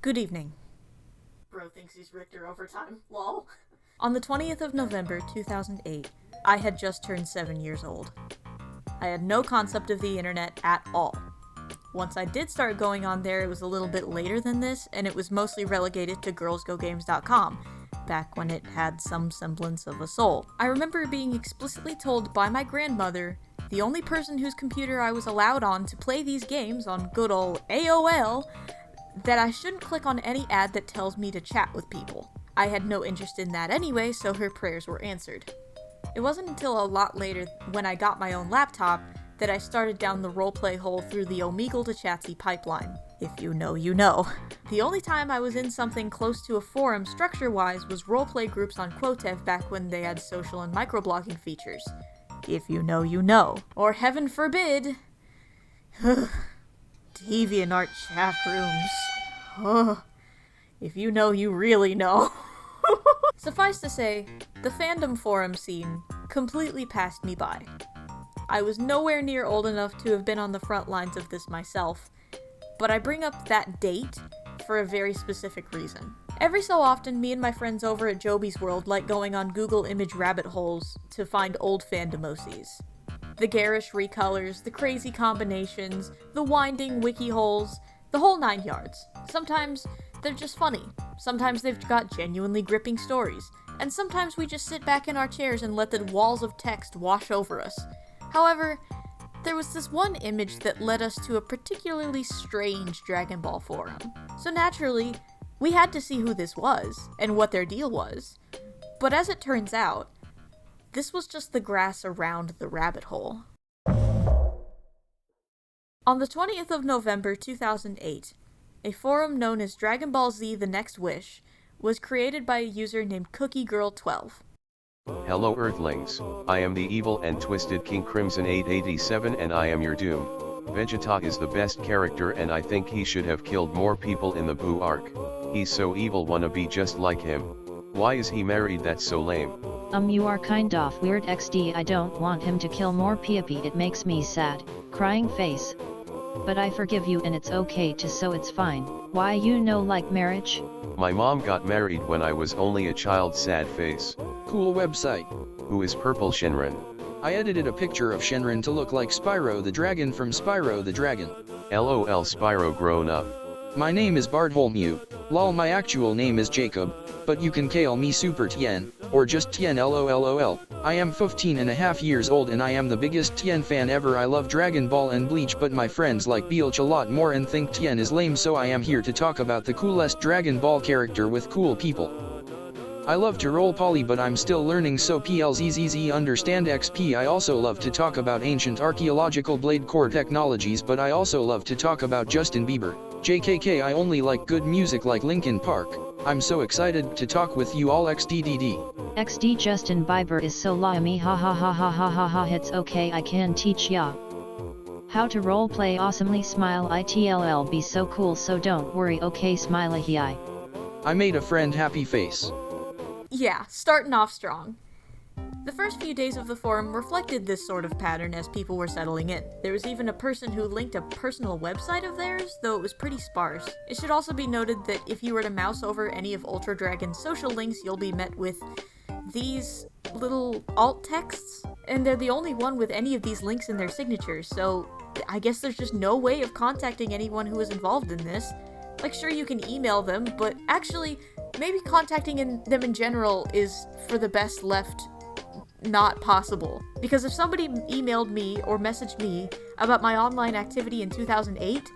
Good evening. Bro thinks he's Richter over time. Lol. On the 20th of November 2008, I had just turned 7 years old. I had no concept of the internet at all. Once I did start going on there, it was a little bit later than this, and it was mostly relegated to girlsgogames.com, back when it had some semblance of a soul. I remember being explicitly told by my grandmother, the only person whose computer I was allowed on to play these games on good old AOL, that I shouldn't click on any ad that tells me to chat with people. I had no interest in that anyway, so her prayers were answered. It wasn't until a lot later, when I got my own laptop, that I started down the roleplay hole through the Omegle to Chatsy pipeline. If you know, you know. The only time I was in something close to a forum structure-wise was roleplay groups on Quotev back when they had social and microblogging features. If you know, you know. Or heaven forbid, DeviantArt chat rooms. If you know, you really know. Suffice to say, the fandom forum scene completely passed me by. I was nowhere near old enough to have been on the front lines of this myself, but I bring up that date for a very specific reason. Every so often, me and my friends over at Joby's World like going on Google image rabbit holes to find old fandomoses. The garish recolors, the crazy combinations, the winding wiki holes, the whole 9 yards. Sometimes they're just funny, sometimes they've got genuinely gripping stories, and sometimes we just sit back in our chairs and let the walls of text wash over us. However, there was this one image that led us to a particularly strange Dragon Ball forum. So naturally, we had to see who this was, and what their deal was. But as it turns out, this was just the grass around the rabbit hole. On the 20th of November 2008, a forum known as Dragon Ball Z The Next Wish was created by a user named CookieGirl12. Hello Earthlings, I am the evil and twisted King Crimson 887 and I am your doom. Vegeta is the best character and I think he should have killed more people in the Boo arc. He's so evil, wanna be just like him. Why is he married? That's so lame. You are kind of weird XD. I don't want him to kill more people, it makes me sad, crying face. But I forgive you and it's okay to, so it's fine. Why you know like marriage? My mom got married when I was only a child, sad face. Cool website. Who is Purple Shenron? I edited a picture of Shenron to look like Spyro the Dragon from Spyro the Dragon. LOL Spyro grown up. My name is Bartholmew. Lol, my actual name is Jacob, but you can call me Super Tien, or just Tien LOLOL. I am 15 and a half years old and I am the biggest Tien fan ever. I love Dragon Ball and Bleach, but my friends like Bleach a lot more and think Tien is lame, so I am here to talk about the coolest Dragon Ball character with cool people. I love to roll poly, but I'm still learning, so PLZZZ understand XP. I also love to talk about ancient archaeological blade core technologies, but I also love to talk about Justin Bieber. JKK, I only like good music like Linkin Park. I'm so excited to talk with you all. XDDD. XD Justin Bieber is so lame, ha ha ha ha ha ha ha. It's okay, I can teach ya how to roleplay awesomely. Smile itll be so cool, so don't worry, okay, smiley hi. I made a friend happy face. Yeah, starting off strong. The first few days of the forum reflected this sort of pattern as people were settling in. There was even a person who linked a personal website of theirs, though it was pretty sparse. It should also be noted that if you were to mouse over any of Ultra Dragon's social links, you'll be met with these little alt texts, and they're the only one with any of these links in their signatures, so I guess there's just no way of contacting anyone who is involved in this. Like, sure, you can email them, but actually, maybe contacting them in general is, for the best, left not possible. Because if somebody emailed me or messaged me about my online activity in 2008,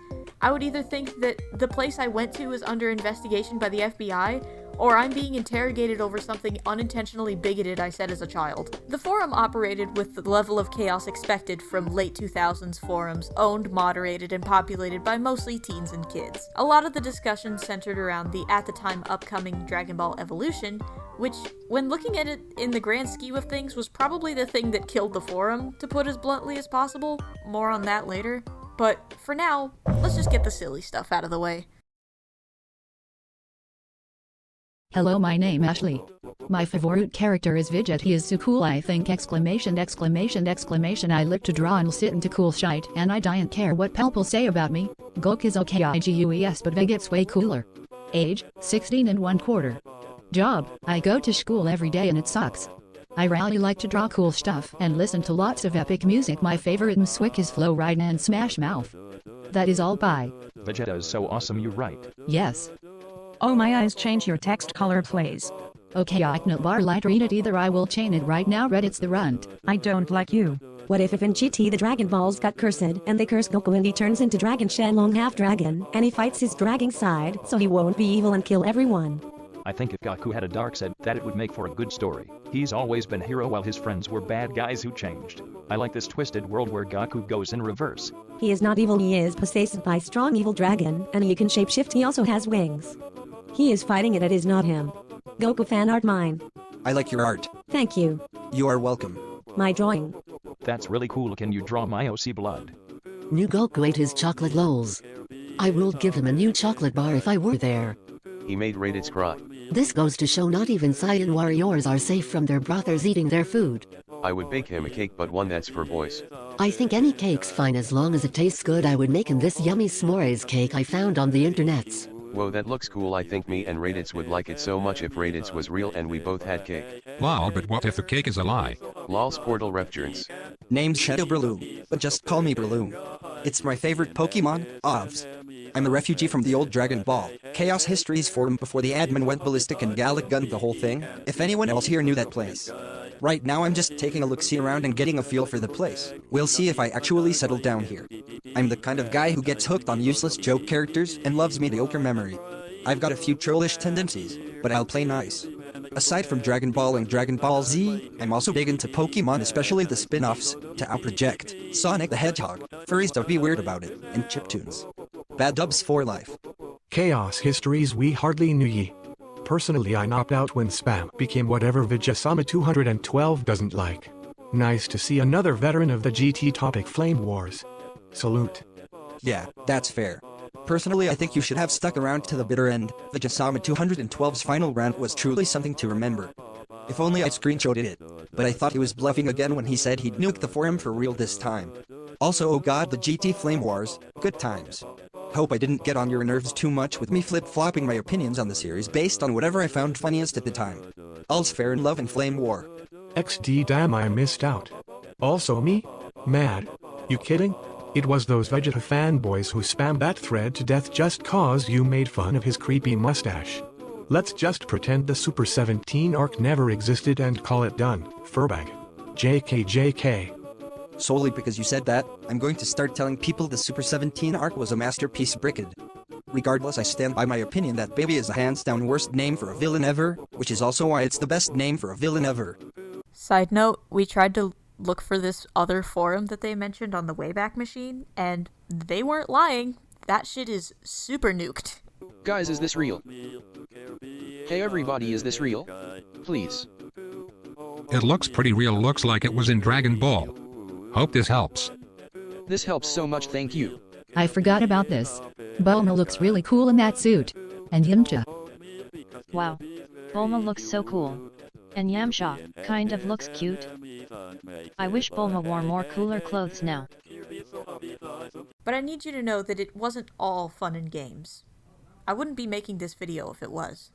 I would either think that the place I went to is under investigation by the FBI, or I'm being interrogated over something unintentionally bigoted I said as a child. The forum operated with the level of chaos expected from late 2000s forums, owned, moderated, and populated by mostly teens and kids. A lot of the discussion centered around the at the time upcoming Dragon Ball Evolution, which, when looking at it in the grand scheme of things, was probably the thing that killed the forum, to put as bluntly as possible. More on that later. But for now, let's just get the silly stuff out of the way. Hello, my name Ashley. My favorite character is Vegeta. He is so cool, I think! Exclamation, exclamation, exclamation. I live to draw and sit into cool shite, and I don't care what people say about me. Goku is okay, IGUES, but Veget's way cooler. Age, 16 and 1/4. Job, I go to school every day and it sucks. I really like to draw cool stuff and listen to lots of epic music. My favorite Mswick is Flow Ride and Smash Mouth. That is all. Bye. Vegeta is so awesome, you right. Yes. Oh my eyes, change your text color please. Okay, I can bar light read it either. I will chain it right now. Reddit's the runt. I don't like you. What if in GT the Dragon Balls got cursed and they curse Goku and he turns into Dragon Shenlong half dragon and he fights his dragon side so he won't be evil and kill everyone? I think if Goku had a dark side, that it would make for a good story. He's always been hero while his friends were bad guys who changed. I like this twisted world where Goku goes in reverse. He is not evil, he is possessed by strong evil dragon and he can shapeshift. He also has wings. He is fighting it is not him. Goku fan art mine. I like your art. Thank you. You are welcome. My drawing. That's really cool. Can you draw my OC blood? New Goku ate his chocolate lolls. I would give him a new chocolate bar if I were there. He made Raditz cry. This goes to show not even Saiyan warriors are safe from their brothers eating their food. I would bake him a cake, but one that's for boys. I think any cake's fine as long as it tastes good. I would make him this yummy s'mores cake I found on the internets. Whoa, that looks cool. I think me and Raditz would like it so much if Raditz was real and we both had cake. Lol, but what if the cake is a lie? Lol's Portal Reference. Name's Shadow Breloom, but just call me Breloom. It's my favorite Pokemon, OVS. I'm a refugee from the old Dragon Ball Chaos Histories forum before the admin went ballistic and Gallic gunned the whole thing. If anyone else here knew that place. Right now I'm just taking a look-see around and getting a feel for the place. We'll see if I actually settle down here. I'm the kind of guy who gets hooked on useless joke characters and loves mediocre memory. I've got a few trollish tendencies, but I'll play nice. Aside from Dragon Ball and Dragon Ball Z, I'm also big into Pokemon, especially the spin-offs, to Out-Project, Sonic the Hedgehog, Furries don't be weird about it, and chiptunes. Bad dubs for life. Chaos Histories we hardly knew ye. Personally I knocked out when spam became whatever Vijayasama 212 doesn't like. Nice to see another veteran of the GT topic Flame Wars. Salute. Yeah, that's fair. Personally I think you should have stuck around to the bitter end. Vijayasama 212's final rant was truly something to remember. If only I screenshotted it. But I thought he was bluffing again when he said he'd nuke the forum for real this time. Also, oh god, the GT Flame Wars, good times. Hope I didn't get on your nerves too much with me flip-flopping my opinions on the series based on whatever I found funniest at the time. All's fair in love and Flame War. XD damn, I missed out. Also me? Mad. You kidding? It was those Vegeta fanboys who spammed that thread to death just cause you made fun of his creepy mustache. Let's just pretend the Super 17 arc never existed and call it done, furbag. JK. Solely because you said that, I'm going to start telling people the Super 17 arc was a masterpiece bricked. Regardless, I stand by my opinion that Baby is the hands down worst name for a villain ever, which is also why it's the best name for a villain ever. Side note, we tried to look for this other forum that they mentioned on the Wayback Machine, and they weren't lying. That shit is super nuked. Guys, is this real? Hey everybody, is this real? Please. It looks pretty real, looks like it was in Dragon Ball. Hope this helps. This helps so much, thank you. I forgot about this. Bulma looks really cool in that suit. And Yamcha. Wow. Bulma looks so cool. And Yamcha kind of looks cute. I wish Bulma wore more cooler clothes now. But I need you to know that it wasn't all fun and games. I wouldn't be making this video if it was.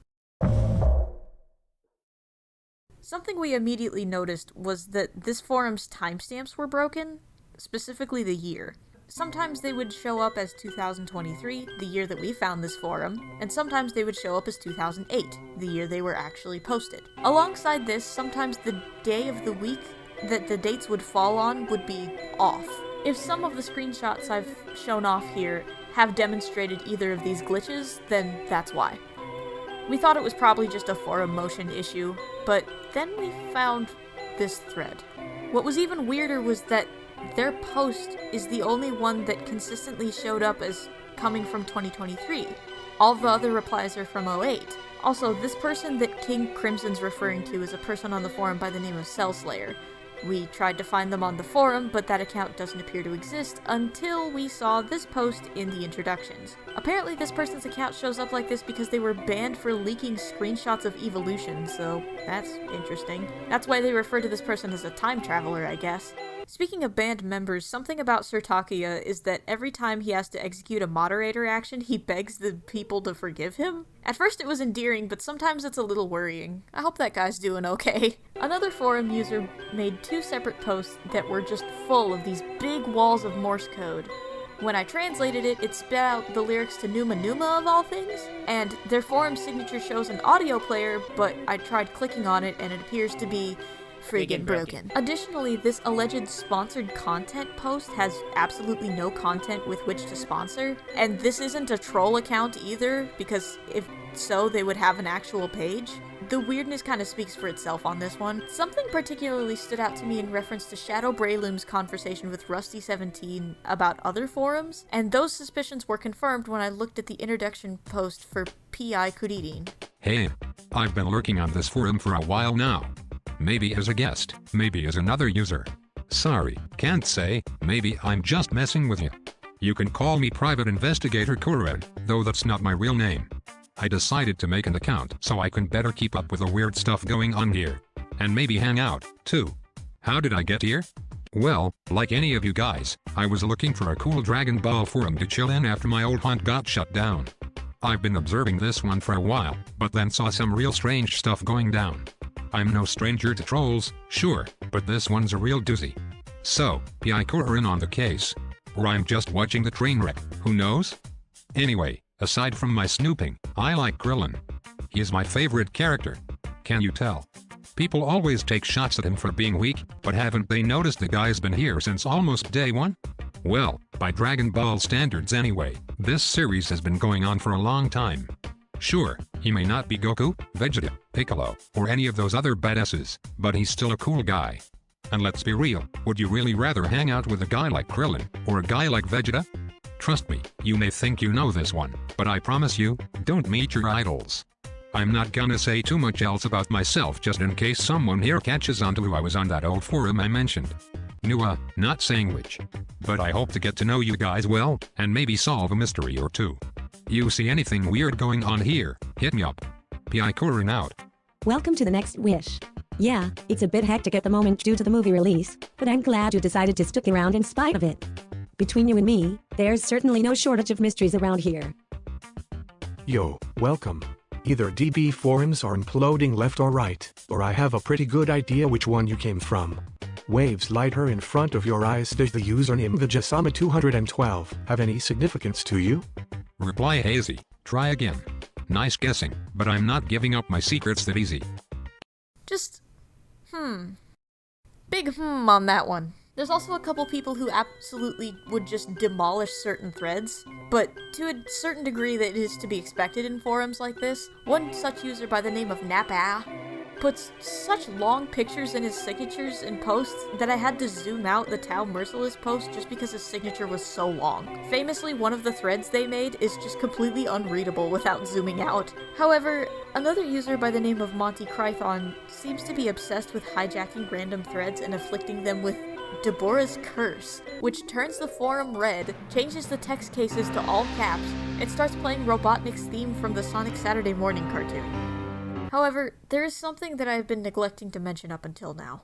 Something we immediately noticed was that this forum's timestamps were broken, specifically the year. Sometimes they would show up as 2023, the year that we found this forum, and sometimes they would show up as 2008, the year they were actually posted. Alongside this, sometimes the day of the week that the dates would fall on would be off. If some of the screenshots I've shown off here have demonstrated either of these glitches, then that's why. We thought it was probably just a forum motion issue, but then we found this thread. What was even weirder was that their post is the only one that consistently showed up as coming from 2023. All the other replies are from 08. Also, this person that King Crimson's referring to is a person on the forum by the name of Cellslayer. We tried to find them on the forum, but that account doesn't appear to exist until we saw this post in the introductions. Apparently this person's account shows up like this because they were banned for leaking screenshots of evolution, so that's interesting. That's why they refer to this person as a time traveler, I guess. Speaking of band members, something about Sir Takuya is that every time he has to execute a moderator action, he begs the people to forgive him. At first it was endearing, but sometimes it's a little worrying. I hope that guy's doing okay. Another forum user made 2 separate posts that were just full of these big walls of Morse code. When I translated it, it spit out the lyrics to Numa Numa of all things, and their forum signature shows an audio player, but I tried clicking on it and it appears to be friggin' broken. Additionally, this alleged sponsored content post has absolutely no content with which to sponsor, and this isn't a troll account either, because if so, they would have an actual page. The weirdness kind of speaks for itself on this one. Something particularly stood out to me in reference to Shadow Brayloom's conversation with Rusty17 about other forums, and those suspicions were confirmed when I looked at the introduction post for P.I. Kuririn. Hey, I've been lurking on this forum for a while now. Maybe as a guest, maybe as another user. Sorry, can't say, maybe I'm just messing with you. You can call me Private Investigator Kuren, though that's not my real name. I decided to make an account so I can better keep up with the weird stuff going on here. And maybe hang out, too. How did I get here? Well, like any of you guys, I was looking for a cool Dragon Ball forum to chill in after my old hunt got shut down. I've been observing this one for a while, but then saw some real strange stuff going down. I'm no stranger to trolls, sure, but this one's a real doozy. So, P.I. Kuren on the case. Or I'm just watching the train wreck, who knows? Anyway, aside from my snooping, I like Krillin. He is my favorite character. Can you tell? People always take shots at him for being weak, but haven't they noticed the guy's been here since almost day one? Well, by Dragon Ball standards anyway, this series has been going on for a long time. Sure, he may not be Goku, Vegeta, Piccolo, or any of those other badasses, but he's still a cool guy. And let's be real, would you really rather hang out with a guy like Krillin, or a guy like Vegeta? Trust me, you may think you know this one, but I promise you, don't meet your idols. I'm not gonna say too much else about myself just in case someone here catches on to who I was on that old forum I mentioned. Nua, not saying which. But I hope to get to know you guys well, and maybe solve a mystery or two. You see anything weird going on here, hit me up. P.I. Kuren out. Welcome to the next wish. Yeah, it's a bit hectic at the moment due to the movie release, but I'm glad you decided to stick around in spite of it. Between you and me, there's certainly no shortage of mysteries around here. Yo, welcome. Either DB forums are imploding left or right, or I have a pretty good idea which one you came from. Waves lighter in front of your eyes. Does the username Vajasama212 have any significance to you? Reply hazy. Try again. Nice guessing, but I'm not giving up my secrets that easy. Just, big on that one. There's also a couple people who absolutely would just demolish certain threads, but to a certain degree that is to be expected in forums like this. One such user by the name of Napa puts such long pictures in his signatures and posts that I had to zoom out the Tau Merciless post just because his signature was so long. Famously, one of the threads they made is just completely unreadable without zooming out. However, another user by the name of Monty Krython seems to be obsessed with hijacking random threads and afflicting them with Deborah's Curse, which turns the forum red, changes the text cases to all caps, and starts playing Robotnik's theme from the Sonic Saturday Morning cartoon. However, there is something that I have been neglecting to mention up until now.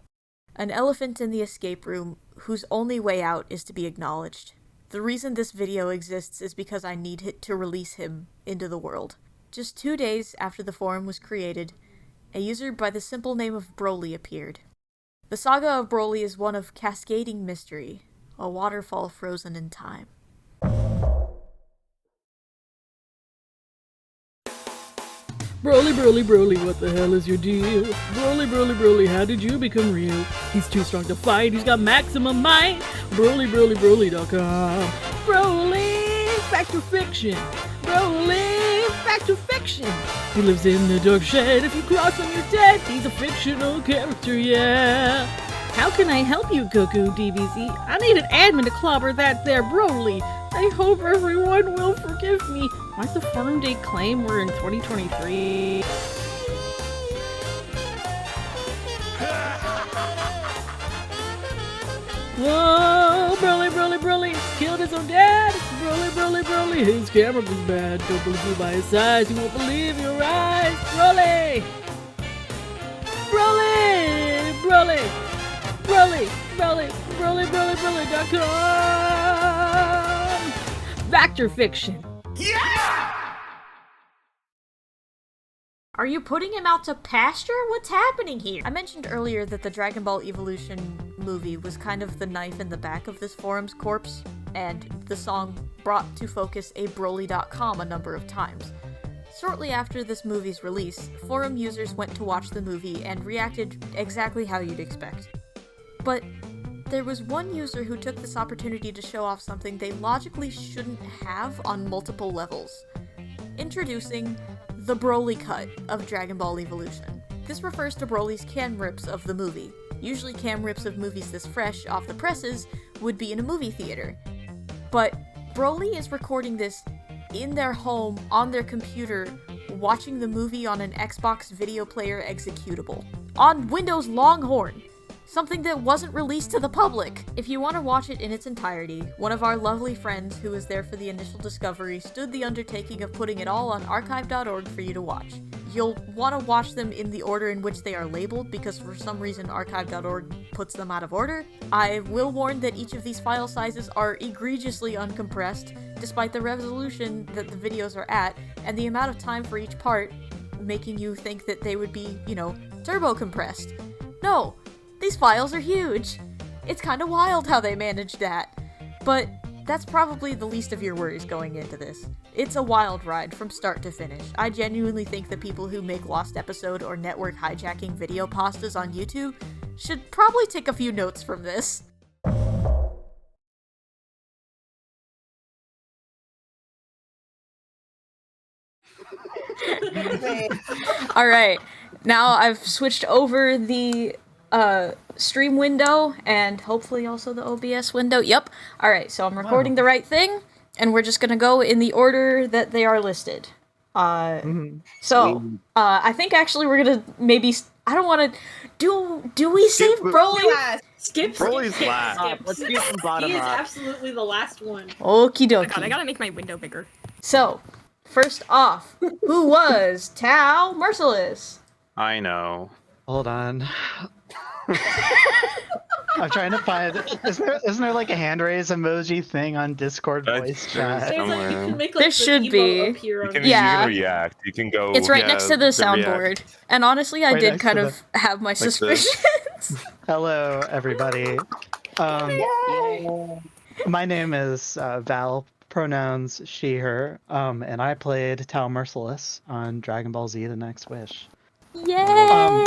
An elephant in the escape room whose only way out is to be acknowledged. The reason this video exists is because I need to release him into the world. Just 2 days after the forum was created, a user by the simple name of Broly appeared. The saga of Broly is one of cascading mystery, a waterfall frozen in time. Broly, Broly, Broly, what the hell is your deal? Broly, Broly, Broly, how did you become real? He's too strong to fight, he's got maximum might. Broly, Broly, Broly.com. Broly, fact or fiction? Broly, fact or fiction? He lives in the dark shed, if you cross him you're dead. He's a fictional character, yeah. How can I help you, Goku DBZ? I need an admin to clobber that there Broly. I hope everyone will forgive me. Why's the forum date claim we're in 2023? Whoa, Broly, Broly, Broly, killed his own dad. Broly, Broly, Broly, his camera was bad. Don't believe you by his size, you won't believe your eyes. Broly! Broly! Broly! Broly! Broly! BrolyBrolyBroly.com. Fact or fiction? Are you putting him out to pasture? What's happening here? I mentioned earlier that the Dragon Ball Evolution movie was kind of the knife in the back of this forum's corpse, and the song brought to focus a Broly.com a number of times. Shortly after this movie's release, forum users went to watch the movie and reacted exactly how you'd expect. But there was one user who took this opportunity to show off something they logically shouldn't have on multiple levels. Introducing the Broly cut of Dragon Ball Evolution. This refers to Broly's cam rips of the movie. Usually cam rips of movies this fresh off the presses would be in a movie theater. But Broly is recording this in their home, on their computer, watching the movie on an Xbox video player executable. On Windows Longhorn! Something that wasn't released to the public. If you want to watch it in its entirety, one of our lovely friends who was there for the initial discovery stood the undertaking of putting it all on archive.org for you to watch. You'll want to watch them in the order in which they are labeled, because for some reason archive.org puts them out of order. I will warn that each of these file sizes are egregiously uncompressed, despite the resolution that the videos are at, and the amount of time for each part, making you think that they would be, turbo compressed. No! These files are huge! It's kinda wild how they managed that. But that's probably the least of your worries going into this. It's a wild ride from start to finish. I genuinely think the people who make Lost Episode or network hijacking video pastas on YouTube should probably take a few notes from this. Alright, now I've switched over the stream window and hopefully also the OBS window. Yep. Alright, so I'm recording the right thing, and we're just gonna go in the order that they are listed. So, I think actually we're gonna maybe, I don't wanna, do we save Broly? Skip Broly's last. Let's do it from bottom up. He is absolutely the last one. Okie dokie. Oh God, I gotta make my window bigger. So, first off, who was Tao Merciless? I know. Hold on. I'm trying to find. Isn't there like a hand raise emoji thing on Discord voice chat? There should be. You can react. You can go. It's right next to the soundboard. React. And honestly, I Right did next kind to of have my suspicions. Hello, everybody. My name is Val. Pronouns she, her. And I played Tao Merciless on Dragon Ball Z: The Next Wish. Yay!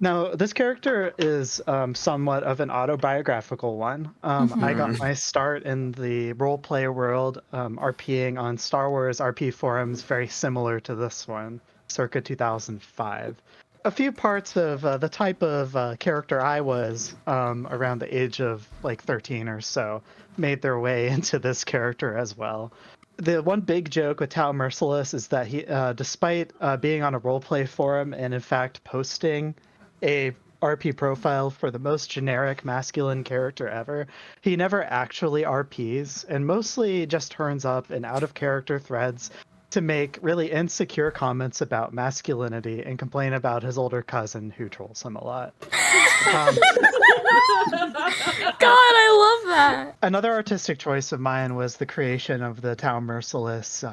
Now, this character is somewhat of an autobiographical one. I got my start in the roleplay world, RPing on Star Wars RP forums very similar to this one, circa 2005. A few parts of the type of character I was around the age of like 13 or so made their way into this character as well. The one big joke with Tao Merciless is that he, despite being on a roleplay forum and in fact posting a RP profile for the most generic masculine character ever, he never actually RPs and mostly just turns up in out-of-character threads to make really insecure comments about masculinity and complain about his older cousin who trolls him a lot. God, I love that! Another artistic choice of mine was the creation of the Tao Merciless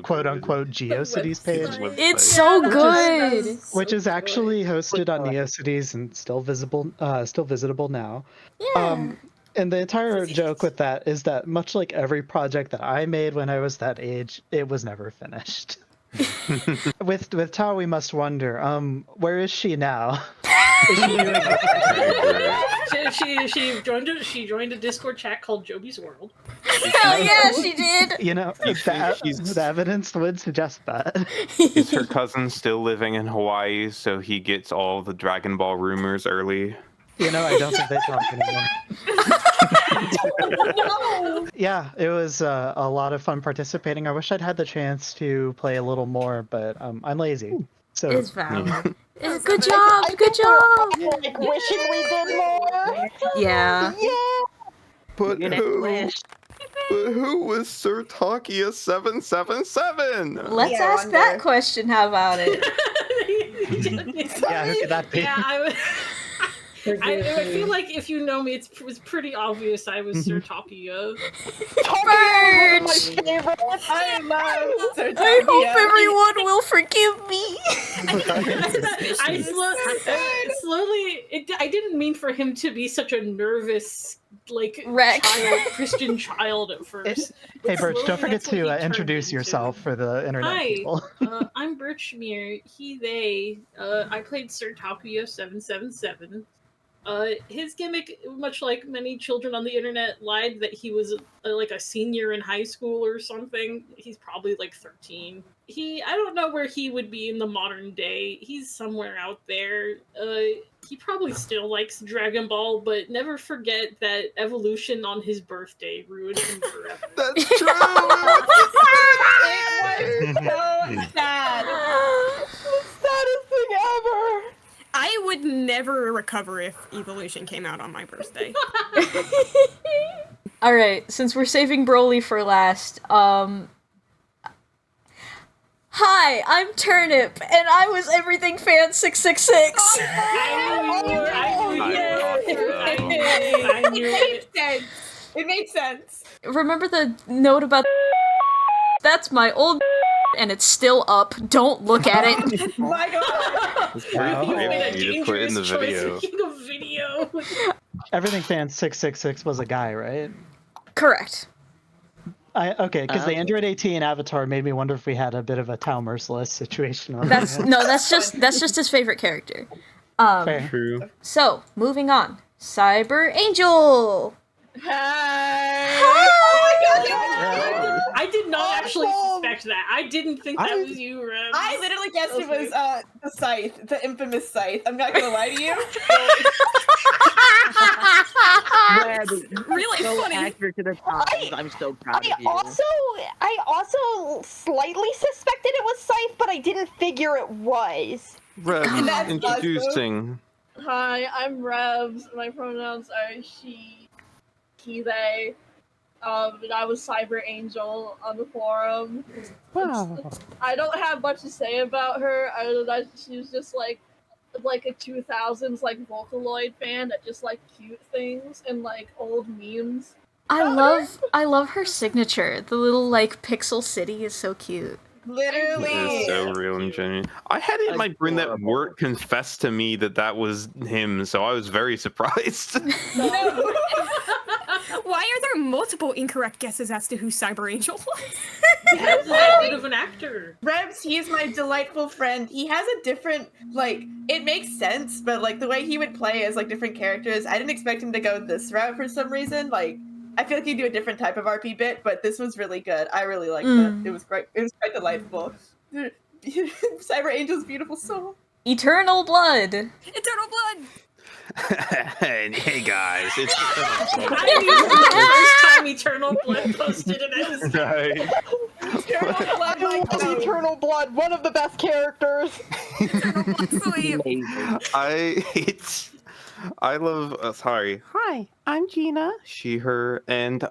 quote-unquote GeoCities page. It's so good! Which is actually hosted on NeoCities and still visitable now. Yeah. And the entire joke with that is that much like every project that I made when I was that age, it was never finished. With Tao, we must wonder, where is she now? She joined a Discord chat called Joby's World. Hell yeah, she did! You know, the evidence would suggest that. Is her cousin still living in Hawaii, so he gets all the Dragon Ball rumors early? You know, I don't think they talk anymore. No! Yeah, it was a lot of fun participating. I wish I'd had the chance to play a little more, but I'm lazy. So It's valid. Good job! Good job! Like wishing we did more. Yeah. But who was Sir Takia 777? Let's ask that question. How about it? Yeah, who could that be? Yeah, I feel like if you know me, it was pretty obvious I was Sir Takuya. Birch! I love Sir I hope everyone will forgive me. I didn't mean for him to be such a nervous, like, wreck. Christian child at first. Hey, Birch, don't forget Slowly, that's what he to turned introduce into. yourself for the internet Hi, people. I'm Birchmere. He, they. I played Sir Takuya 777. His gimmick, much like many children on the internet, lied that he was like a senior in high school or something. He's probably like 13. I don't know where he would be in the modern day. He's somewhere out there. He probably still likes Dragon Ball, but never forget that evolution on his birthday ruined him forever. That's true! It was so sad. The saddest thing ever. I would never recover if Evolution came out on my birthday. Alright, since we're saving Broly for last, hi, I'm Turnip, and I was Everything Fan 666. I knew it. It makes sense. Remember the note about that's my old and it's still up. Don't look at it. My God. It's pretty brave of you to put in the video. Everything Fan 666 was a guy, right? Correct. Okay, because the Android 18 avatar made me wonder if we had a bit of a Tau Merciless situation on That's just his favorite character. Fair. True. So, moving on. Cyber Angel. Hi. Oh my God! I did not actually suspect that. I didn't think that was you, Rem. I literally guessed it was the Scythe, the infamous Scythe. I'm not gonna lie to you. Really so funny. accurate to the times. I'm so proud of you. I also slightly suspected it was Scythe, but I didn't figure it was. Rev, introducing. Hi, I'm Revs. My pronouns are she, he, they. And I was Cyber Angel on the forum. Wow. I don't have much to say about her, other than that she was just like a 2000s like Vocaloid fan that just like cute things and like old memes. I love her signature. The little like pixel city is so cute. Literally. It is so real and genuine. I had it in my brain that Wirt confessed to me that was him, so I was very surprised. Why are there multiple incorrect guesses as to who Cyber Angel was? He's a bit of an actor. Rebs, he is my delightful friend. He has a different, like, it makes sense, but like the way he would play as like different characters, I didn't expect him to go this route for some reason. Like, I feel like he'd do a different type of RP bit, but this was really good. I really liked it. It was great. It was quite delightful. Cyber Angel's beautiful soul. Eternal Blood. Eternal Blood. Hey guys, it's the first time Eternal Blood posted an episode. Eternal Blood, Eternal Blood, one of the best characters. I love. Sorry. Hi, I'm Gina. She, her, and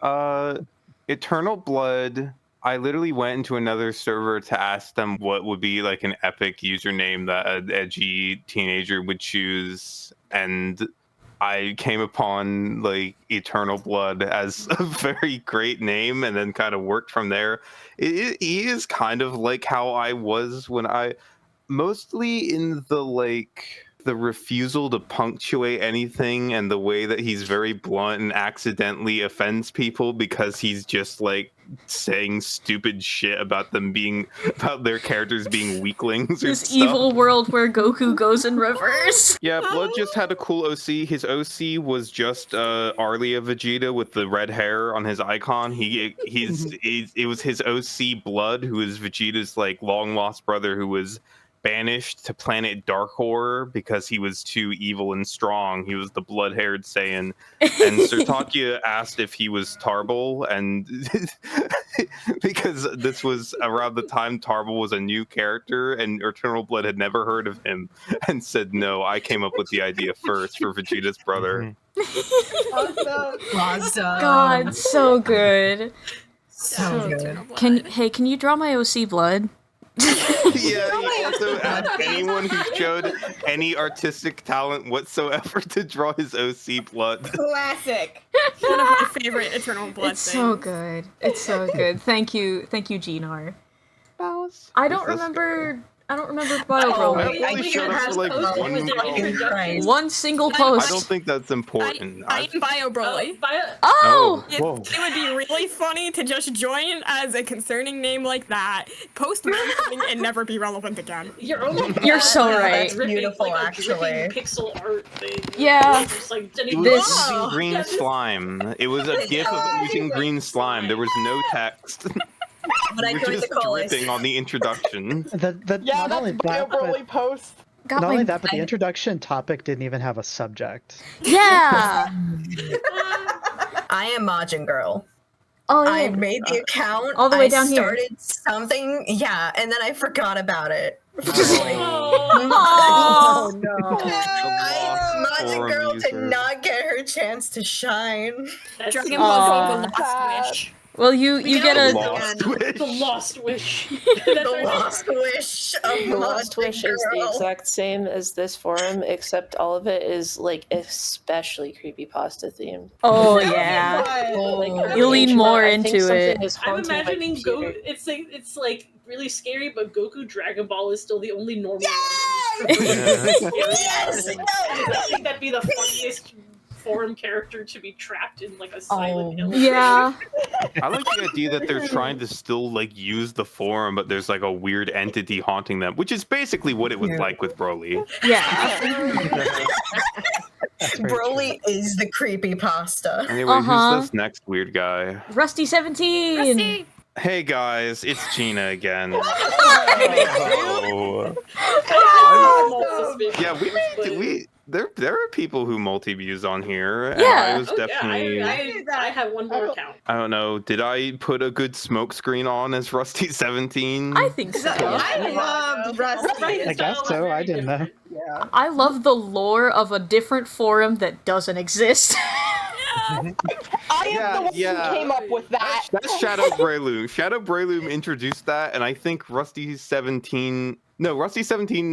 Eternal Blood. I literally went into another server to ask them what would be like an epic username that an edgy teenager would choose, and I came upon like Eternal Blood as a very great name, and then kind of worked from there. He is kind of like how I was when I, mostly in the like the refusal to punctuate anything, and the way that he's very blunt and accidentally offends people because he's just like saying stupid shit about their characters being weaklings. This evil world where Goku goes in reverse. Yeah, Blood just had a cool OC. His OC was just Arlia Vegeta with the red hair on his icon. It was his OC Blood, who is Vegeta's like long lost brother, who was banished to planet Darkhor because he was too evil and strong. He was the blood-haired Saiyan. And Sir Takuya asked if he was Tarble, and because this was around the time Tarble was a new character and Eternal Blood had never heard of him, and said, no, I came up with the idea first for Vegeta's brother. Awesome. God, so good. So good. Can you draw my OC Blood? Yeah, he also asked anyone who showed any artistic talent whatsoever to draw his OC blood. Classic. One of my favorite Eternal Blood It's things. so good. It's so good. Thank you, Gnar. I don't remember. I don't remember Bio Broly. I only showed up for like One single post. I don't think that's important. I am Bio Broly. Oh! It would be really funny to just join as a concerning name like that, post one thing, and never be relevant again. You're so right. Beautiful, actually. Pixel art thing. Yeah. Just like It was using green slime. It was a gif of using green slime. There was no text. But I We're joined just the chorus. dripping on the introduction. Not only that, Got not only my- that, but the introduction topic didn't even have a subject. Yeah. I am Majin Girl. Oh, yeah. I made the account. All the way I down here. started something, yeah, and then I forgot about it. Oh, no. Majin Girl did not get her chance to shine. Dragon Ball Z, the Lost Wish. Well, you get a The Lost Wish. The Lost Wish of The Lost Majin Wish is the Girl. exact same as this forum, except all of it is like especially creepypasta themed. Oh yeah. You lean more into it. I'm imagining it's like really scary, but Goku Dragon Ball is still the only normal one. Yes! I think that'd be the funniest forum character to be trapped in like a Silent Hill. Yeah. I like the idea that they're trying to still like use the forum, but there's like a weird entity haunting them, which is basically what it was like with Broly. Yeah. Broly is the creepypasta. Anyway, who's this next weird guy? Rusty 17. Hey guys, it's Gina again. Yeah, there are people who multi-views on here. And Yeah. I was definitely. I have one more account. I don't know. Did I put a good smoke screen on as Rusty 17? I think so. I loved Rusty. I guess so. I didn't know. I love the lore of a different forum that doesn't exist. I am the one who came up with that. That's Shadow Breloom. Shadow Breloom introduced that, and I think Rusty 17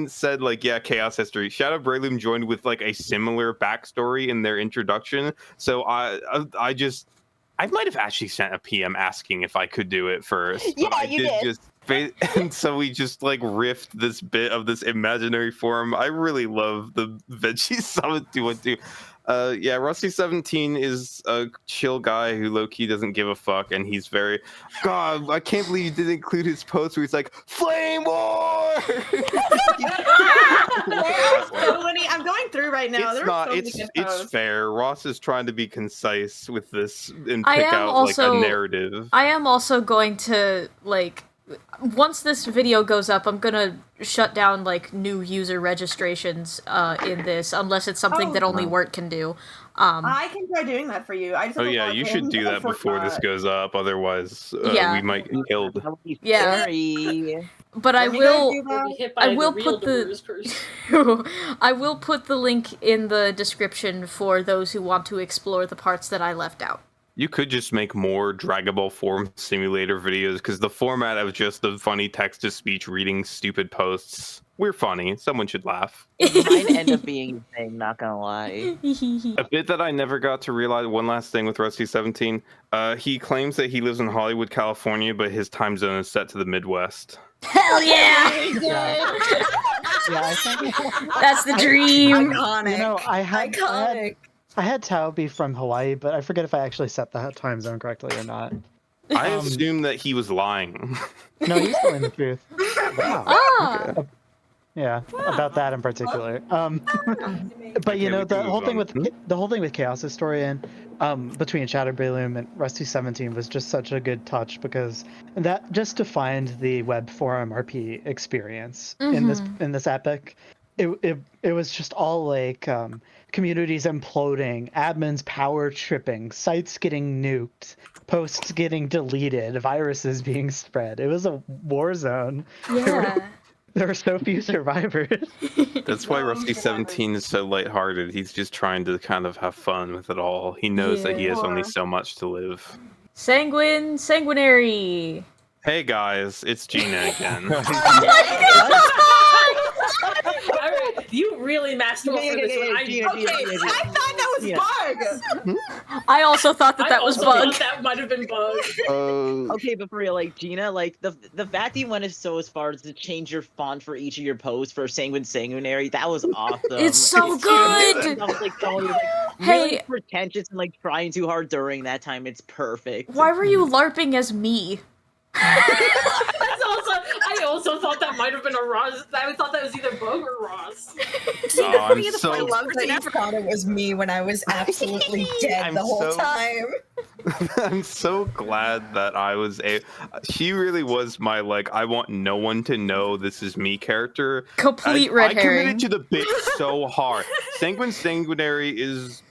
said, like, yeah, Chaos History. Shadow Breloom joined with, like, a similar backstory in their introduction. So I might have actually sent a PM asking if I could do it first. Yeah, but I you did. And so we just, like, riffed this bit of this imaginary forum. I really love the Veggie Summit 212. Yeah, Rusty 17 is a chill guy who low-key doesn't give a fuck, and he's very... God, I can't believe you didn't include his post where he's like, Flame War! So many. I'm going through right now. It's There not. are so many It's good it's posts. fair. Ross is trying to be concise with this and I pick am out also- like a narrative. I am also going to, like, once this video goes up, I'm gonna shut down, like, new user registrations in this, unless it's something that only Wort can do. I can try doing that for you. I just Oh have to yeah, log you in. should do I that before this forgot. goes up. Otherwise, Yeah. we might get killed. Yeah. But I Let me guys will. do that. Hit by I the will real put Demurr's the. curse. I will put the link in the description for those who want to explore the parts that I left out. You could just make more Dragon Ball Forum Simulator videos because the format of just the funny text-to-speech reading stupid posts. We're funny. Someone should laugh. Mine end up being a thing, not gonna lie. A bit that I never got to realize, one last thing with Rusty 17. He claims that he lives in Hollywood, California, but his time zone is set to the Midwest. Hell yeah! Yeah, I think That's the dream. Iconic. You know, I Iconic. had Tao be from Hawaii, but I forget if I actually set the time zone correctly or not. I assume that he was lying. No, he's telling the truth. Wow. Ah. Yeah, about that in particular. But you know, the whole thing with Chaos Historian, between Shadow Breloom and Rusty 17 was just such a good touch because that just defined the web forum RP experience in this epic. It was just all like communities imploding, admins power tripping, sites getting nuked, posts getting deleted, viruses being spread. It was a war zone. Yeah. There were so few survivors. That's why Rusty 17 is so lighthearted. He's just trying to kind of have fun with it all. He knows that he has only so much to live. Sanguinary. Hey guys, it's Gina again. Alright, you really masked off for this one. Okay, I thought that was Bug. I also thought that I that was also Bug. thought that might have been Bug. Okay, but for real, like Gina, like the fact that you went so as far as to change your font for each of your posts for Sanguinary, that was awesome. It's so good! I was like someone who was like Hey. really pretentious and like trying too hard during that time. It's perfect. Why were you LARPing as me? That's also. I also thought that might have been a Ross. I thought that was either Bug or Ross. I love that you thought it was me when I was absolutely dead the whole time. I'm so glad that I was she really was my like I want no one to know this is me character. Complete red I herring. committed to the bit so hard. Sanguinary is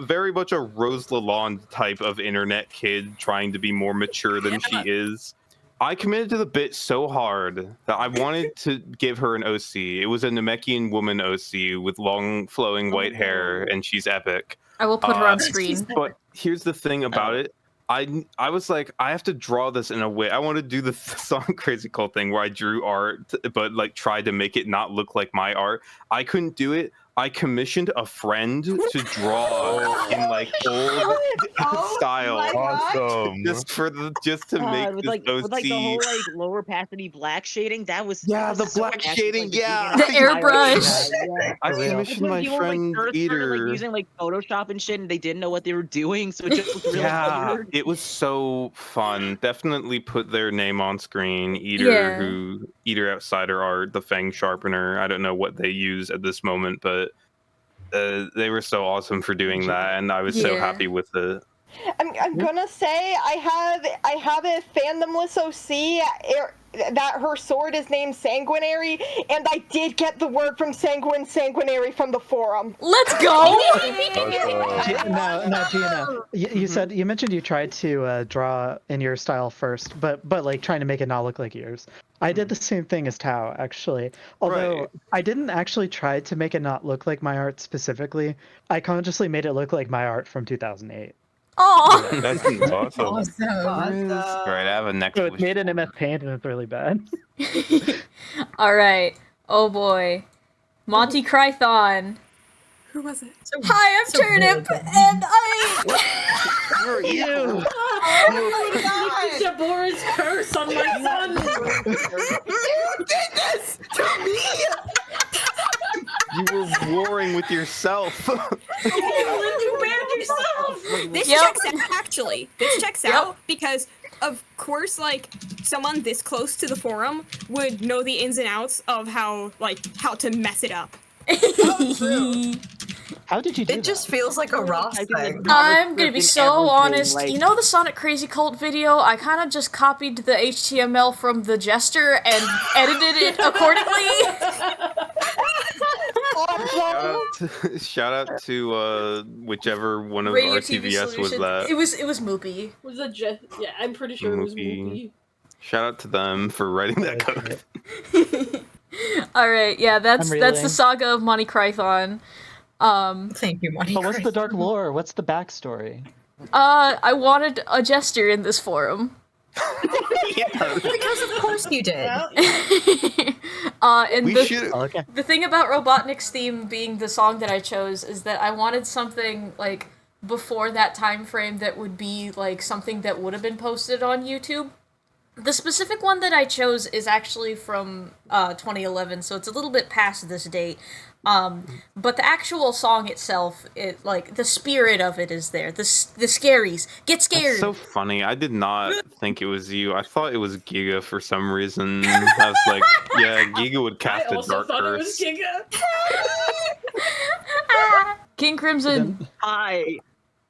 very much a Rose Lalonde type of internet kid trying to be more mature than she is. I committed to the bit so hard that I wanted to give her an OC. It was a Namekian woman OC with long flowing white hair, and she's epic. I will put her on screen. But here's the thing about it. I was like, I have to draw this in a way. I want to do the song Crazy Cult thing where I drew art, but like tried to make it not look like my art. I couldn't do it. I commissioned a friend to draw in like old style, just to make with this like OC. with like the whole like lower opacity black shading. That was the so black awesome, shading, like, yeah. The airbrush. I commissioned my friend Started, Eater. like using like Photoshop and shit, and they didn't know what they were doing, so it just looked really weird. It was so fun. Definitely put their name on screen. Eater Outsider Art, the Fang Sharpener. I don't know what they use at this moment, but they were so awesome for doing that, and I was so happy with it. I'm gonna say I have a fandomless OC that her sword is named Sanguinary, and I did get the word from Sanguinary from the forum. Let's go! No, Gina. You mentioned you tried to draw in your style first, but like trying to make it not look like yours. I did the same thing as Tao, actually. Although I didn't actually try to make it not look like my art specifically. I consciously made it look like my art from 2008. Oh, that's awesome. Awesome. All right, I have a next. So it's made in MS Paint and it's really bad. All right. Oh boy, Monty Crython. Who was it? Hi, I'm Turnip, and I. Who are you? Oh my God! Deborah's curse on my son. You did this to me. You were warring with yourself. You banned yourself. This checks out, actually. This checks out because, of course, like, someone this close to the forum would know the ins and outs of how to mess it up. How did you do It just feels like a Ross thing. I'm gonna be so honest. You know the Sonic Crazy Cult video? I kind of just copied the HTML from the Jester and edited it accordingly. Shout out to whichever one of Radio our TV TVS was Solutions. that. It was Moopy. Was it yeah, I'm pretty sure it was Moopy. Shout out to them for writing that code. All right, yeah, that's reeling. the saga of Monty Crython. Thank you, Monty. But what's the dark lore? What's the backstory? I wanted a jester in this forum. Because of course you did. And We should. the thing about Robotnik's theme being the song that I chose is that I wanted something like before that time frame that would be like something that would have been posted on YouTube. The specific one that I chose is actually from 2011, so it's a little bit past this date. But the actual song itself, the spirit of it is there. The scaries. Get scared! That's so funny. I did not think it was you. I thought it was Giga for some reason. I was like, yeah, Giga would cast a dark curse. It was Giga. King Crimson.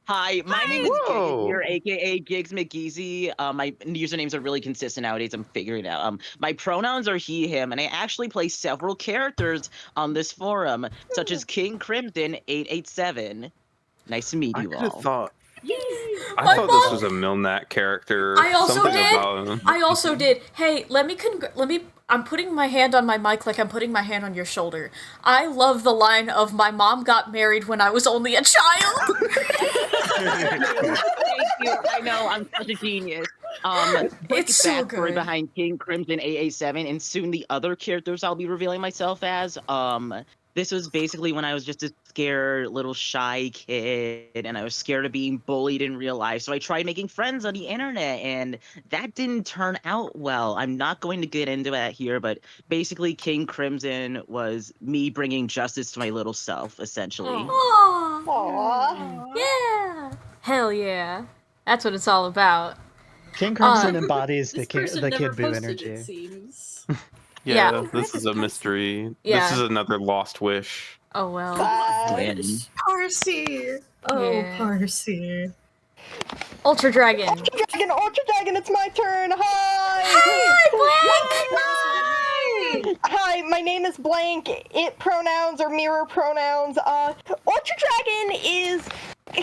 Hi, my name is Gigs here, aka Gigs McGeezy. My usernames are really consistent nowadays. I'm figuring it out. My pronouns are he, him, and I actually play several characters on this forum, such as King Crimson 887. Nice to meet you all. I thought this was a Milnat character. I also Something did. about him. I also did. Hey, let me. I'm putting my hand on my mic like I'm putting my hand on your shoulder. I love the line of "My mom got married when I was only a child." Thank you. I know, I'm such a genius. Quick It's so backstory good. behind King Crimson AA7 and soon the other characters I'll be revealing myself as. This was basically when I was just a scared little shy kid and I was scared of being bullied in real life. So I tried making friends on the internet and that didn't turn out well. I'm not going to get into that here, but basically King Crimson was me bringing justice to my little self, essentially. Aww. Yeah. Hell yeah. That's what it's all about. King Crimson embodies This the person the never Kid Buu posted, energy. it seems. Yeah, this is a mystery. Yeah. This is another lost wish. Oh well. Parsi. Oh, Yeah. Parsi. Ultra Dragon. Ultra Dragon, it's my turn. Hi. Hi, my name is Blank. It pronouns or mirror pronouns. Ultra Dragon is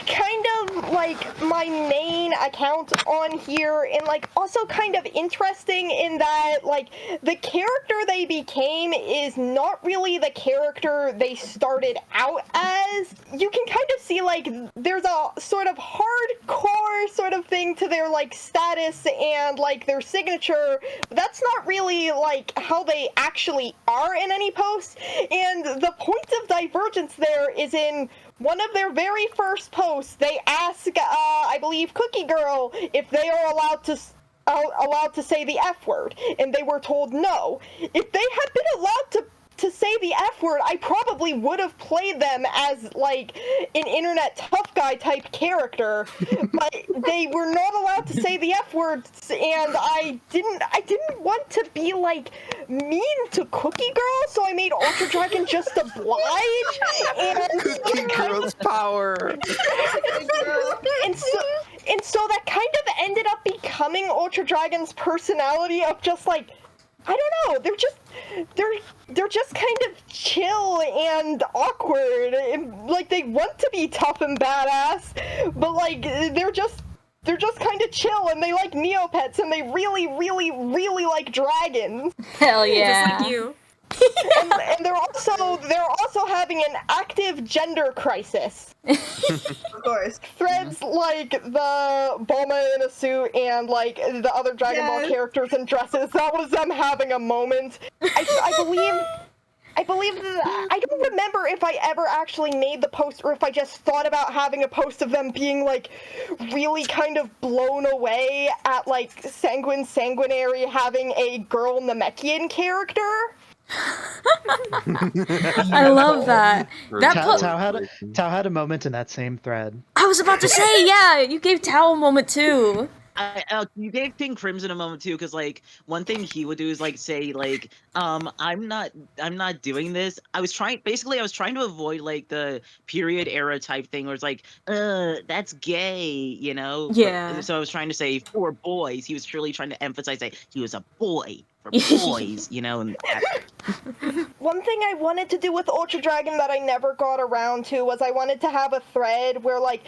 kind of like my main account on here, and like also kind of interesting in that like the character they became is not really the character they started out as. You can kind of see like there's a sort of hardcore sort of thing to their like status and like their signature. That's not really like how they actually are in any post, and the point of divergence there is in one of their very first posts. They ask, I believe, Cookie Girl if they are allowed to say the F word, and they were told no. If they had been allowed to say the F word, I probably would have played them as like an internet tough guy type character, but they were not allowed to say the F words, and I didn't want to be like mean to Cookie Girl, so I made Ultra Dragon just oblige, and Cookie Girl's power. and so that kind of ended up becoming Ultra Dragon's personality of just like, I don't know, they're just kind of chill and awkward, and like they want to be tough and badass, but like they're just kind of chill, and they like Neopets, and they really, really, really like dragons. Hell yeah. Just like you. and they're also having an active gender crisis. Of course. Threads like the Bulma in a suit and like the other Dragon Ball characters in dresses, that was them having a moment. I believe that, I don't remember if I ever actually made the post or if I just thought about having a post of them being like really kind of blown away at like Sanguinary having a girl Namekian character. I love that. Tao had a moment in that same thread. I was about to say, yeah, you gave Tao a moment too. You gave King Crimson a moment too, because like one thing he would do is like say like, I'm not doing this. I was trying to avoid like the period era type thing where it's like, that's gay, you know? Yeah. But, so I was trying to say for boys. He was truly trying to emphasize that he was a boy for boys, you know? And One thing I wanted to do with Ultra Dragon that I never got around to was I wanted to have a thread where like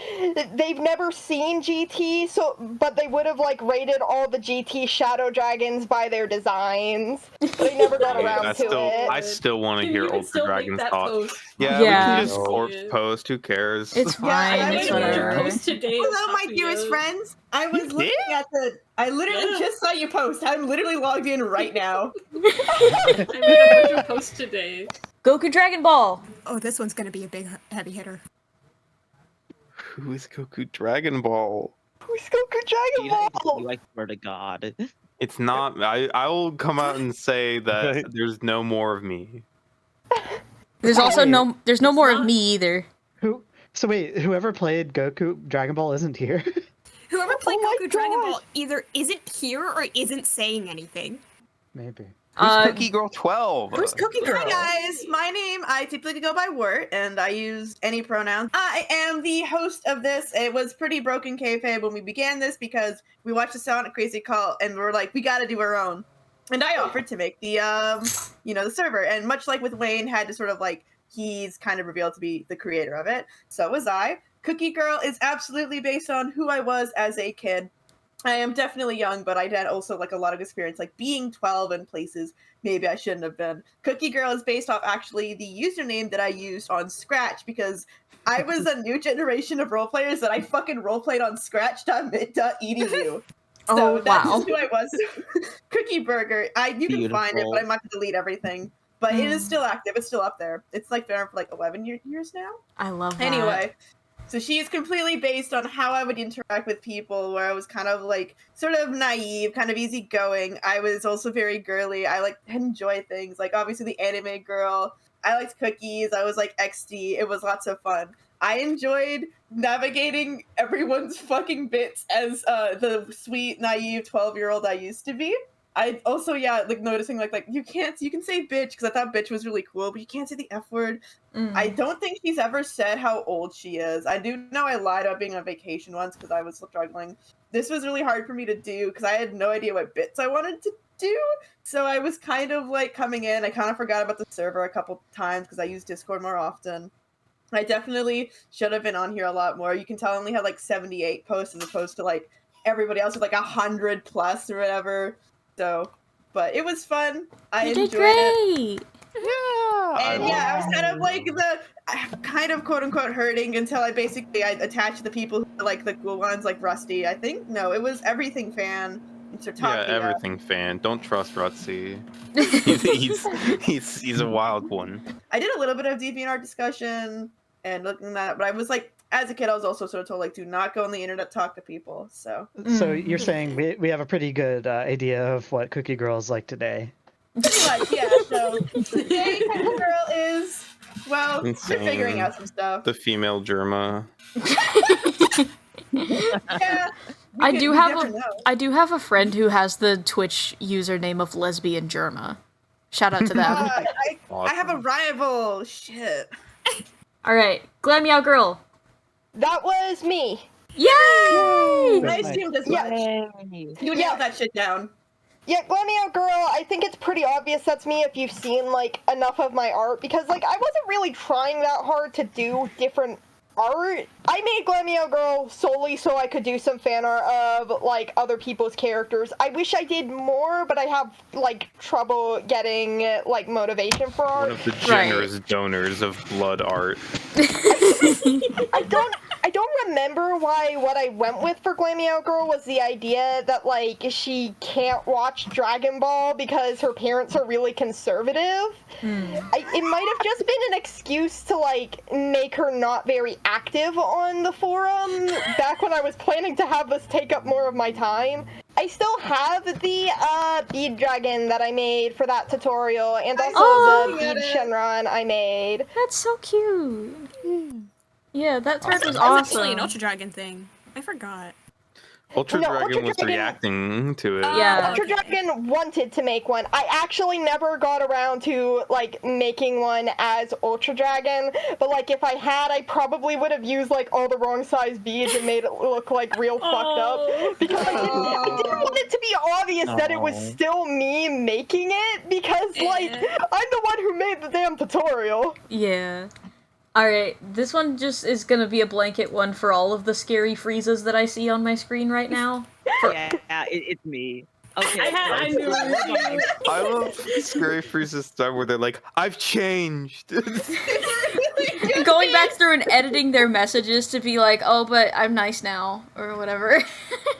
they've never seen GT, but they would have like rated all the GT Shadow Dragons by their designs. But I never got around to it. I still want to hear Ultra Dragon's thoughts. Yeah. We can just corpse post. Who cares? It's fine. It's whatever. Hello, my dearest friends. I was looking at I literally just saw you post. I'm literally logged in right now. I made a bunch of posts today. Goku Dragon Ball. Oh, this one's gonna be a big heavy hitter. Who is Goku Dragon Ball? Who's Goku Dragon Ball? I swear to God. It's not. I will come out and say that there's no more of me. There's also there's no more of me either. So wait, whoever played Goku Dragon Ball isn't here? Whoever played Goku Dragon Ball either isn't here or isn't saying anything. Maybe. Who's Cookie Girl 12? Who's Cookie Girl? Hi guys, my name, I typically go by Wirt, and I use any pronouns. I am the host of this. It was pretty broken kayfabe when we began this because we watched the Sonic Crazy Call and we're like, we gotta do our own. And I offered to make the, the server. And much like with Wayne, had to sort of like, he's kind of revealed to be the creator of it. So was I. Cookie Girl is absolutely based on who I was as a kid. I am definitely young, but I had also like a lot of experience, like being 12 in places maybe I shouldn't have been. Cookie Girl is based off actually the username that I used on Scratch because I was a new generation of role players that I fucking roleplayed on Scratch.mid.edu. So that's wow. just who I was. Cookie Burger. You can find it, Beautiful. but I'm not going to delete everything. But it is still active. It's still up there. It's like there for like 11 years now. I love that. Anyway, so she is completely based on how I would interact with people, where I was kind of like sort of naive, kind of easygoing. I was also very girly. I like enjoy things like obviously the anime girl. I liked cookies. I was like XD. It was lots of fun. I enjoyed navigating everyone's fucking bits as the sweet, naive 12-year-old I used to be. I also, like noticing like you can say bitch because I thought bitch was really cool, but you can't say the F word. I don't think she's ever said how old she is. I do know I lied about being on vacation once because I was struggling. This was really hard for me to do because I had no idea what bits I wanted to do. So I was kind of like coming in. I kind of forgot about the server a couple times because I use Discord more often. I definitely should have been on here a lot more. You can tell I only had like 78 posts as opposed to like everybody else with like 100 plus or whatever. So, but it was fun. I You enjoyed did great. it. And I was kind of like kind of quote unquote hurting until I attached the people who were like the cool ones, like Rusty. I think no, it was Everything Fan. Yeah, Everything Fan. Don't trust Rutsy. he's a wild one. I did a little bit of DeviantArt discussion and looking at that, but I was like, as a kid, I was also sort of told like, do not go on the internet, talk to people. So you're saying we have a pretty good idea of what Cookie Girl's like today. pretty much, yeah. So today, Cookie Girl is we're figuring out some stuff. The female Germa. Yeah. I do have a friend who has the Twitch username of Lesbian Germa. Shout out to them. I have a rival. Shit. All right, Glam Meow Girl. That was me. Yay! I assumed as much. You nailed that shit down. Yeah, Glam Meow Girl, I think it's pretty obvious that's me if you've seen, like, enough of my art, because, like, I wasn't really trying that hard to do different art. I made Glam Meow Girl solely so I could do some fan art of, like, other people's characters. I wish I did more, but I have, like, trouble getting, like, motivation for art. One of the generous donors of blood art. I don't remember why what I went with for Glam Meow Girl was the idea that, like, she can't watch Dragon Ball because her parents are really conservative. It might have just been an excuse to, like, make her not very active on the forum back when I was planning to have this take up more of my time. I still have the bead dragon that I made for that tutorial, and also the bead Shenron I made. That's so cute. Yeah, that turret was That's awesome. actually an Ultra Dragon thing. I forgot. Ultra Dragon was reacting to it. Ultra Dragon wanted to make one. I actually never got around to, like, making one as Ultra Dragon, but, like, if I had, I probably would have used, like, all the wrong size beads and made it look, like, real fucked up, because I didn't want it to be obvious that it was still me making it, because, like, I'm the one who made the damn tutorial. Yeah. Alright, this one just is gonna be a blanket one for all of the scary Friezas that I see on my screen right now. Yeah, it's me. Okay. I knew it was you. I love Scary Frieza's stuff where they're like, I've changed. Going back through and editing their messages to be like, oh, but I'm nice now, or whatever.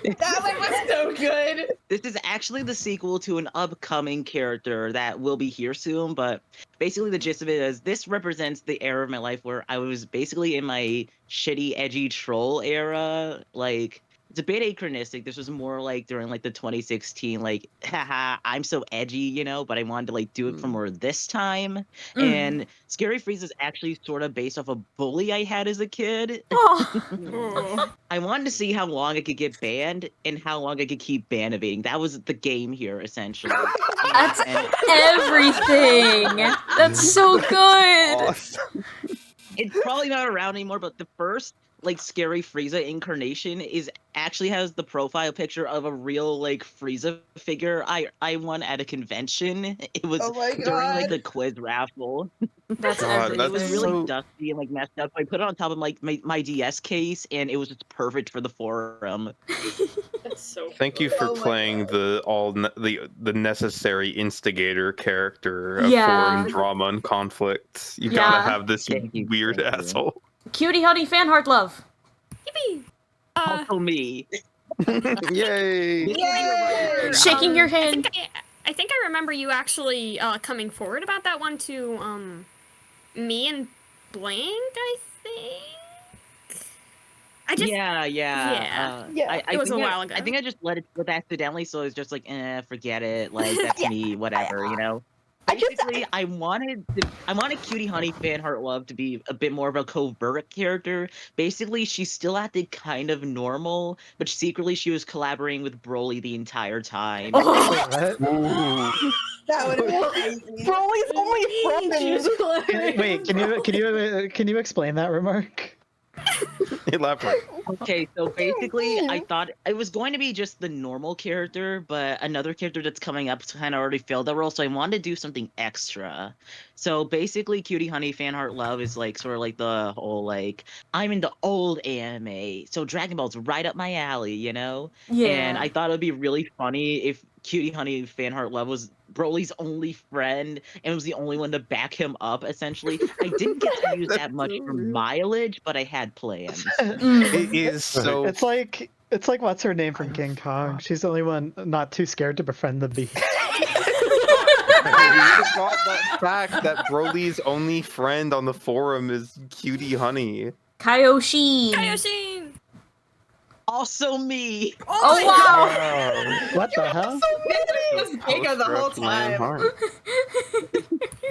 That one was so good. This is actually the sequel to an upcoming character that will be here soon, but basically the gist of it is this represents the era of my life where I was basically in my shitty, edgy troll era. Like, it's a bit anachronistic. This was more like during like the 2016, like, haha, I'm so edgy, you know, but I wanted to like do it for more this time. And Scary Freeze is actually sort of based off a bully I had as a kid. I wanted to see how long I could get banned and how long I could keep ban evading. That was the game here, essentially. That's everything. That's so good. It's probably not around anymore, but the first like Scary Frieza incarnation actually has the profile picture of a real like Frieza figure I won at a convention. It was during like the quiz raffle. That's it was really dusty and like messed up. I put it on top of like my DS case, and it was just perfect for the forum. That's so Thank you for playing the necessary instigator character of forum drama and conflict. You gotta have this weird asshole. Cutie honey fan heart love. Yippee! Also me. Yay! Yay! Shaking your hand. I think I remember you actually coming forward about that one to me and Blank, I think. Yeah. It was a think while ago. I think I just let it slip accidentally, so it's just like, forget it. Like that's me, whatever, you know. Basically, I wanted Cutie Honey Fan Heart Love to be a bit more of a covert character. Basically, she still acted kind of normal, but secretly she was collaborating with Broly the entire time. That would have been crazy. Broly's only friend. Wait, can you explain that remark? Elaborate. Okay, so basically, I thought it was going to be just the normal character, but another character that's coming up kind of already filled that role, so I wanted to do something extra. So basically, Cutie Honey Fan Heart Love is like sort of like the whole like I'm into old anime, so Dragon Ball's right up my alley, you know? Yeah. And I thought it would be really funny if Cutie Honey Fan Heart Love was Broly's only friend and was the only one to back him up, essentially. I didn't get to use that much for mileage, but I had plans. It is so. It's like what's her name from King Kong? She's the only one not too scared to befriend the beast. You forgot that fact that Broly's only friend on the forum is Cutie Honey. Kaioshin. Also me. Oh wow! What the hell? It was Giga the whole time.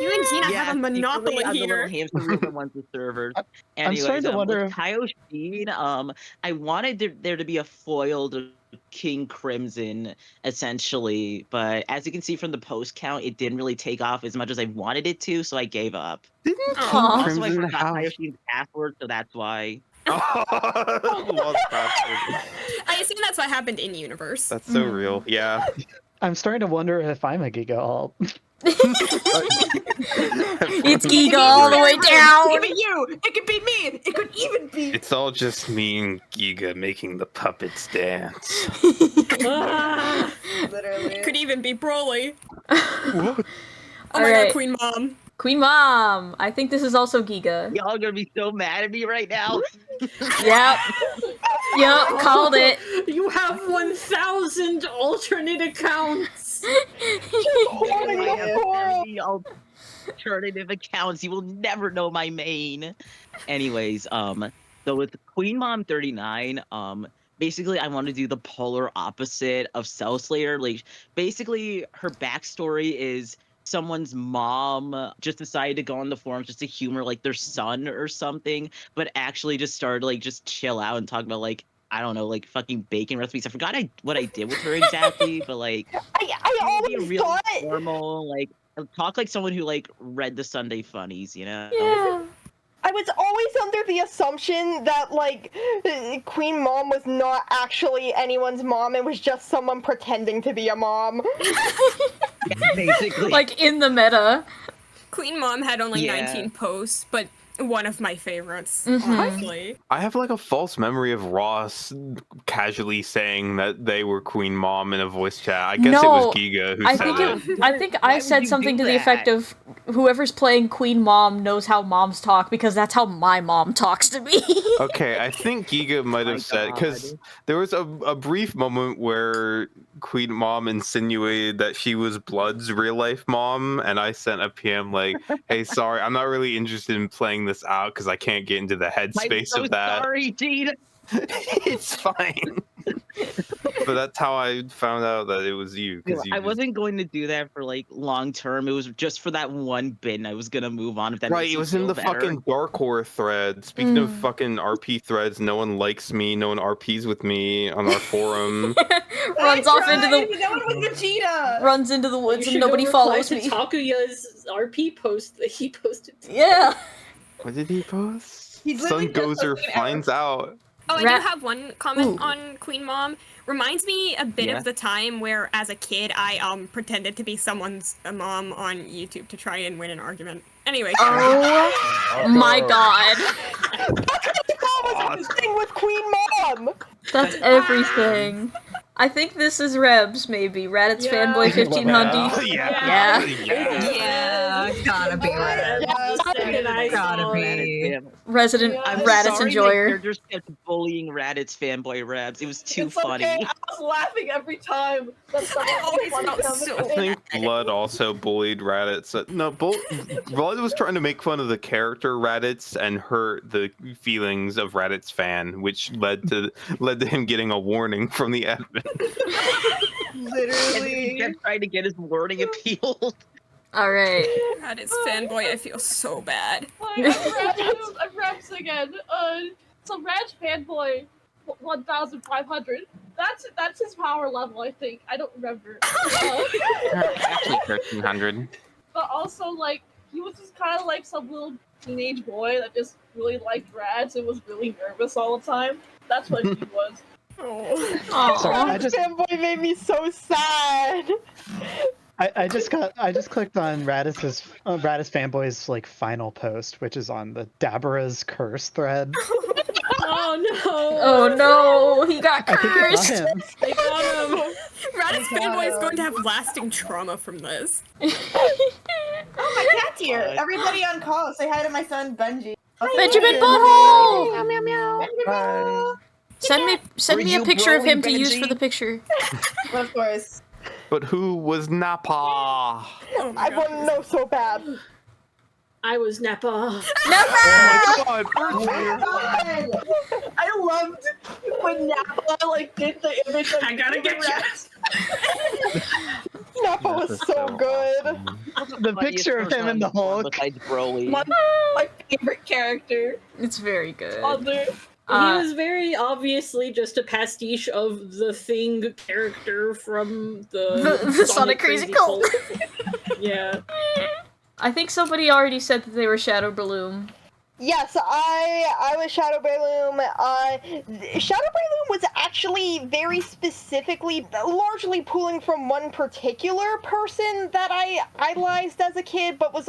You and Gina have a secretly, monopoly I'm the here. little hamster wheel that runs the servers. I'm Anyways, starting to wonder with Kaioshin, I wanted there to be a foil to King Crimson, essentially, but as you can see from the post count, it didn't really take off as much as I wanted it to, so I gave up. Didn't Also, Crimson I forgot have... Kaioshin's password, so that's why. Lost password. I assume that's what happened in universe. That's so real. Yeah. I'm starting to wonder if I'm a Giga alt. It's Giga all the way down. It could be you. It could be me. It could even be. It's all just me and Giga making the puppets dance. Literally. Could even be Broly. What? Oh my god, Queen Mom. Queen Mom. I think this is also Giga. Y'all are gonna be so mad at me right now. Yep. Yep, called it. You have 1,000 alternate accounts. I have 70 alternative accounts. You will never know my main. Anyways, so with Queen Mom 39, basically I want to do the polar opposite of Cell Slayer. Like, basically her backstory is someone's mom just decided to go on the forums just to humor like their son or something, but actually just started like just chill out and talk about like, I don't know, like fucking bacon recipes. I forgot what I did with her exactly, but like I always really thought normal, like talk like someone who like read the Sunday funnies, you know? Yeah. I was always under the assumption that, like, Queen Mom was not actually anyone's mom. It was just someone pretending to be a mom. Basically. Like, in the meta. Queen Mom had only 19 posts, but one of my favorites, honestly. I have like a false memory of Ross casually saying that they were Queen Mom in a voice chat. I guess it was Giga who said it. I think I said something to the effect of whoever's playing Queen Mom knows how moms talk because that's how my mom talks to me. Okay, I think Giga might have said, because there was a brief moment where Queen Mom insinuated that she was Blood's real life mom, and I sent a PM like, hey, sorry, I'm not really interested in playing this out because I can't get into the headspace of that. Sorry, Gene. It's fine. But that's how I found out that it was you. I wasn't going to do that for like long term. It was just for that one bit, and I was gonna move on. If that Right, makes it you was in feel the better. fucking Dark Horror thread. Speaking of fucking RP threads, no one likes me, no one RPs with me on our forum. Runs off into the No one was Vegeta. runs into the woods You and should nobody go reply follows to me. Takuya's RP post that he posted. Yeah. What did he post? He's Sun literally just Gozer posting finds out. Oh, I do have one comment on Queen Mom. Reminds me a bit Yeah. of the time where, as a kid, I pretended to be someone's mom on YouTube to try and win an argument. Anyway. Oh my god. That was the thing with Queen Mom. That's everything. I think this is Rebs, maybe. Raditz fanboy 1500. Yeah, gotta be right. Gotta be. resident I'm Raditz sorry enjoyer. my characters kept bullying Raditz fanboy Rabs. It was too It's funny. okay. I was laughing every time that someone made fun of them. I think Blood also bullied Raditz. No, Blood was trying to make fun of the character Raditz and hurt the feelings of Raditz fan, which led to him getting a warning from the admin. Literally. He kept trying to get his warning appealed. All right. Raditz fanboy, I feel so bad. I'm Raps again. So Raj fanboy 1,500. That's his power level, I think. I don't remember. Actually, 1,300. But also, like, he was just kind of like some little teenage boy that just really liked Rads and was really nervous all the time. That's what he was. Sorry, Fanboy made me so sad. I just clicked on Raditz fanboy's like final post, which is on the Dabura's curse thread. Oh no! Oh no! He got I think it got cursed. him. They got him. Raditz fanboy is going to have lasting trauma from this. Oh, my cat's here. Everybody on call, say hi to my son Benji. Benjamin Butthole! Meow meow meow. Send me a picture of him to use for the picture. Of course. But who was Nappa? I want to know so bad. I was Nappa. Oh my god, I loved when Nappa like did the image. Of I gotta get you. Nappa was so good. The picture of him in the Hulk. Besides Broly. My favorite character. It's very good. He was very obviously just a pastiche of the Thing character from the Sonic Crazy Cult. Yeah. I think somebody already said that they were Shadow Breloom. Yes, I was Shadow Breloom. Shadow Breloom was actually very specifically, largely pulling from one particular person that I idolized as a kid, but was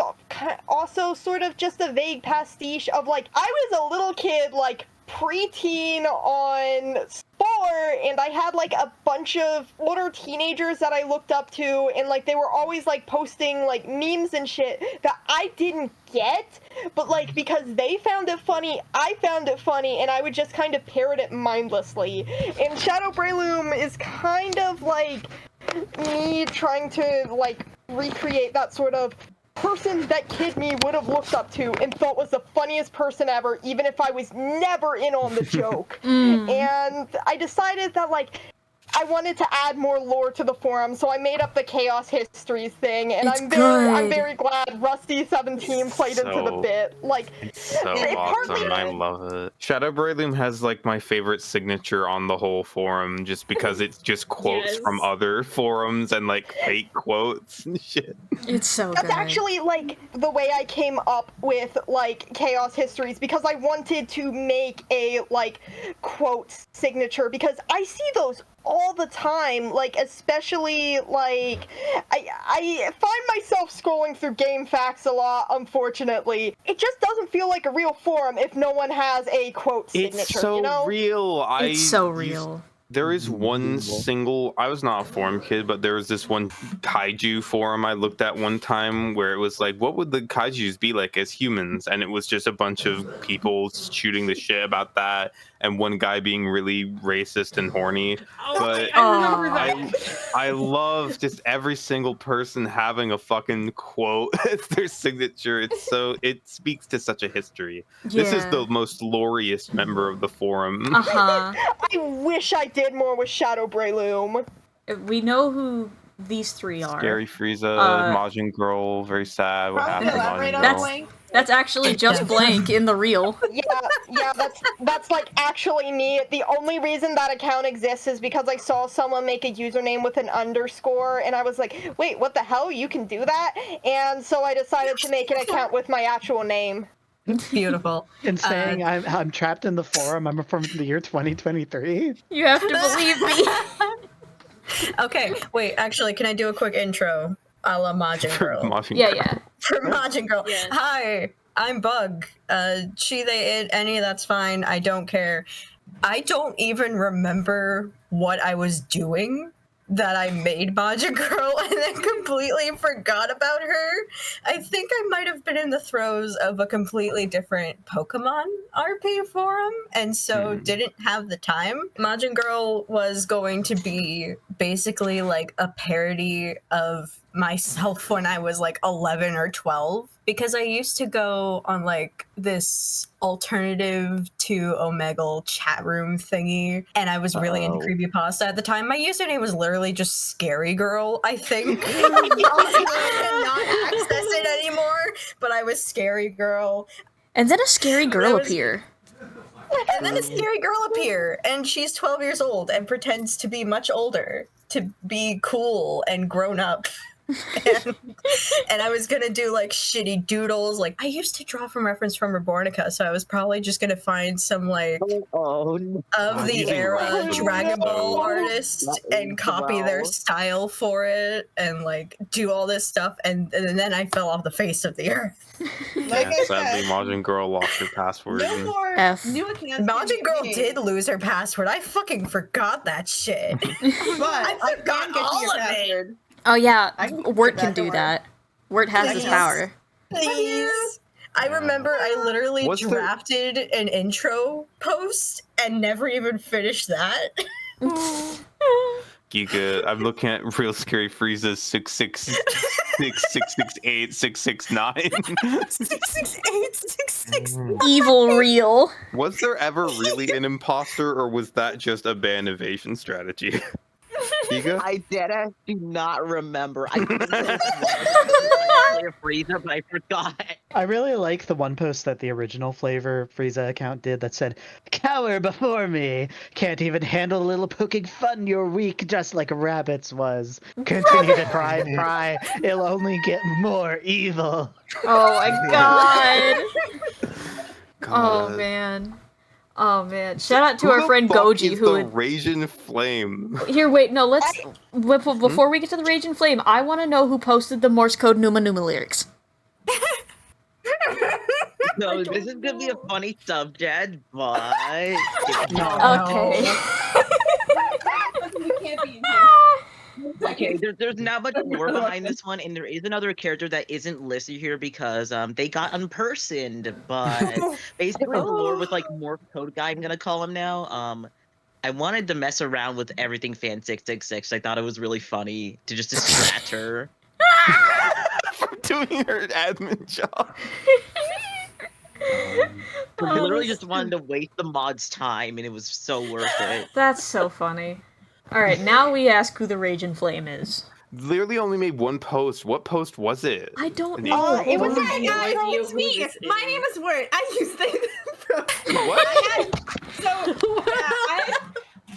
also sort of just a vague pastiche of, like, I was a little kid, like, preteen on Spore, and I had like a bunch of older teenagers that I looked up to, and like they were always like posting like memes and shit that I didn't get, but like because they found it funny, I found it funny, and I would just kind of parrot it mindlessly. And Shadow Breloom is kind of like me trying to like recreate that sort of person that kid me would have looked up to and thought was the funniest person ever, even if I was never in on the joke. And I decided that, like, I wanted to add more lore to the forum, so I made up the Chaos Histories thing, and I'm very glad Rusty17 played into the bit. Like, it's so awesome. I love it. Shadow Breloom has like my favorite signature on the whole forum, just because it's just quotes from other forums and like fake quotes and shit. It's so good. That's actually like the way I came up with like Chaos Histories, because I wanted to make a like quote signature, because I see those all the time, like especially like I find myself scrolling through Game Facts a lot, unfortunately. It just doesn't feel like a real forum if no one has a quote signature. It's so you know? real. It's so real. There is one single, I was not a forum kid, but there was this one kaiju forum I looked at one time where it was like, what would the kaijus be like as humans? And it was just a bunch of people shooting the shit about that, and one guy being really racist and horny. But I remember that. I love just every single person having a fucking quote as their signature. It speaks to such a history. This is the most loriest member of the forum. I wish I did more with Shadow Breloom. We know who these three are. Scary Frieza, Majin Girl, very sad. What happened to Majin Girl? That's actually just Blank in the real. Yeah, that's like actually me. The only reason that account exists is because I saw someone make a username with an underscore, and I was like, wait, what the hell? You can do that? And so I decided to make an account with my actual name. Beautiful. And saying I'm trapped in the forum, I'm from the year 2023. You have to believe me. Okay, wait, actually, can I do a quick intro a la Majin Girl? Yeah. For Majin Girl. Yeah. Hi, I'm Bug. She, they, it, any, that's fine. I don't care. I don't even remember what I was doing that I made Maja Girl and then completely forgot about her. I think I might have been in the throes of a completely different Pokemon RP forum, and so didn't have the time. Majin Girl was going to be basically like a parody of myself when I was like 11 or 12, because I used to go on like this alternative to Omegle chat room thingy, and I was really into creepypasta at the time. My username was literally just Scary Girl, I think. I cannot access it anymore, but I was Scary Girl. And then a scary girl appear. And then a scary girl appear, and she's 12 years old and pretends to be much older, to be cool and grown up. And I was gonna do like shitty doodles. Like I used to draw from reference from Rebornica, so I was probably just gonna find some like of the era Dragon Ball artist and copy their style for it, and like do all this stuff, and then I fell off the face of the earth. Sadly, Majin Girl lost her password. No more new accounts. Majin Girl did lose her password. I fucking forgot that shit. But I forgot all of it. Oh yeah, Wirt can do that. Wirt has this power. Please. I remember I literally drafted an intro post and never even finished that. Giga, I'm looking at Real Scary Frieza's 666 668 Evil real. Was there ever really an imposter, or was that just a ban evasion strategy? Giga? I do not remember. I Frieza, but I forgot. I really like the one post that the original Flavor Frieza account did that said, "Cower before me. Can't even handle a little poking fun. You're weak, just like Rabbit's was. Continue to try. It'll only get more evil." Oh my god. Oh man. Oh man! Shout out to our friend Goji, who the Raging Flame. Here, wait, no, let's before we get to the Raging Flame, I want to know who posted the Morse code Numa Numa lyrics. No, this is gonna be a funny subject, but okay. You can't be in here. Okay, there's not much more behind this one, and there is another character that isn't listed here because they got unpersoned, but basically the lore with like Morph Code Guy, I'm gonna call him now. I wanted to mess around with everything fan 666. I thought it was really funny to just distract her from doing her admin job. I literally just wanted to waste the mod's time, and it was so worth it. That's so funny. Alright, now we ask who the Raging Flame is. Literally only made one post. What post was it? I don't know. It was that guy. It's me. My name is Wirt. I used to. What?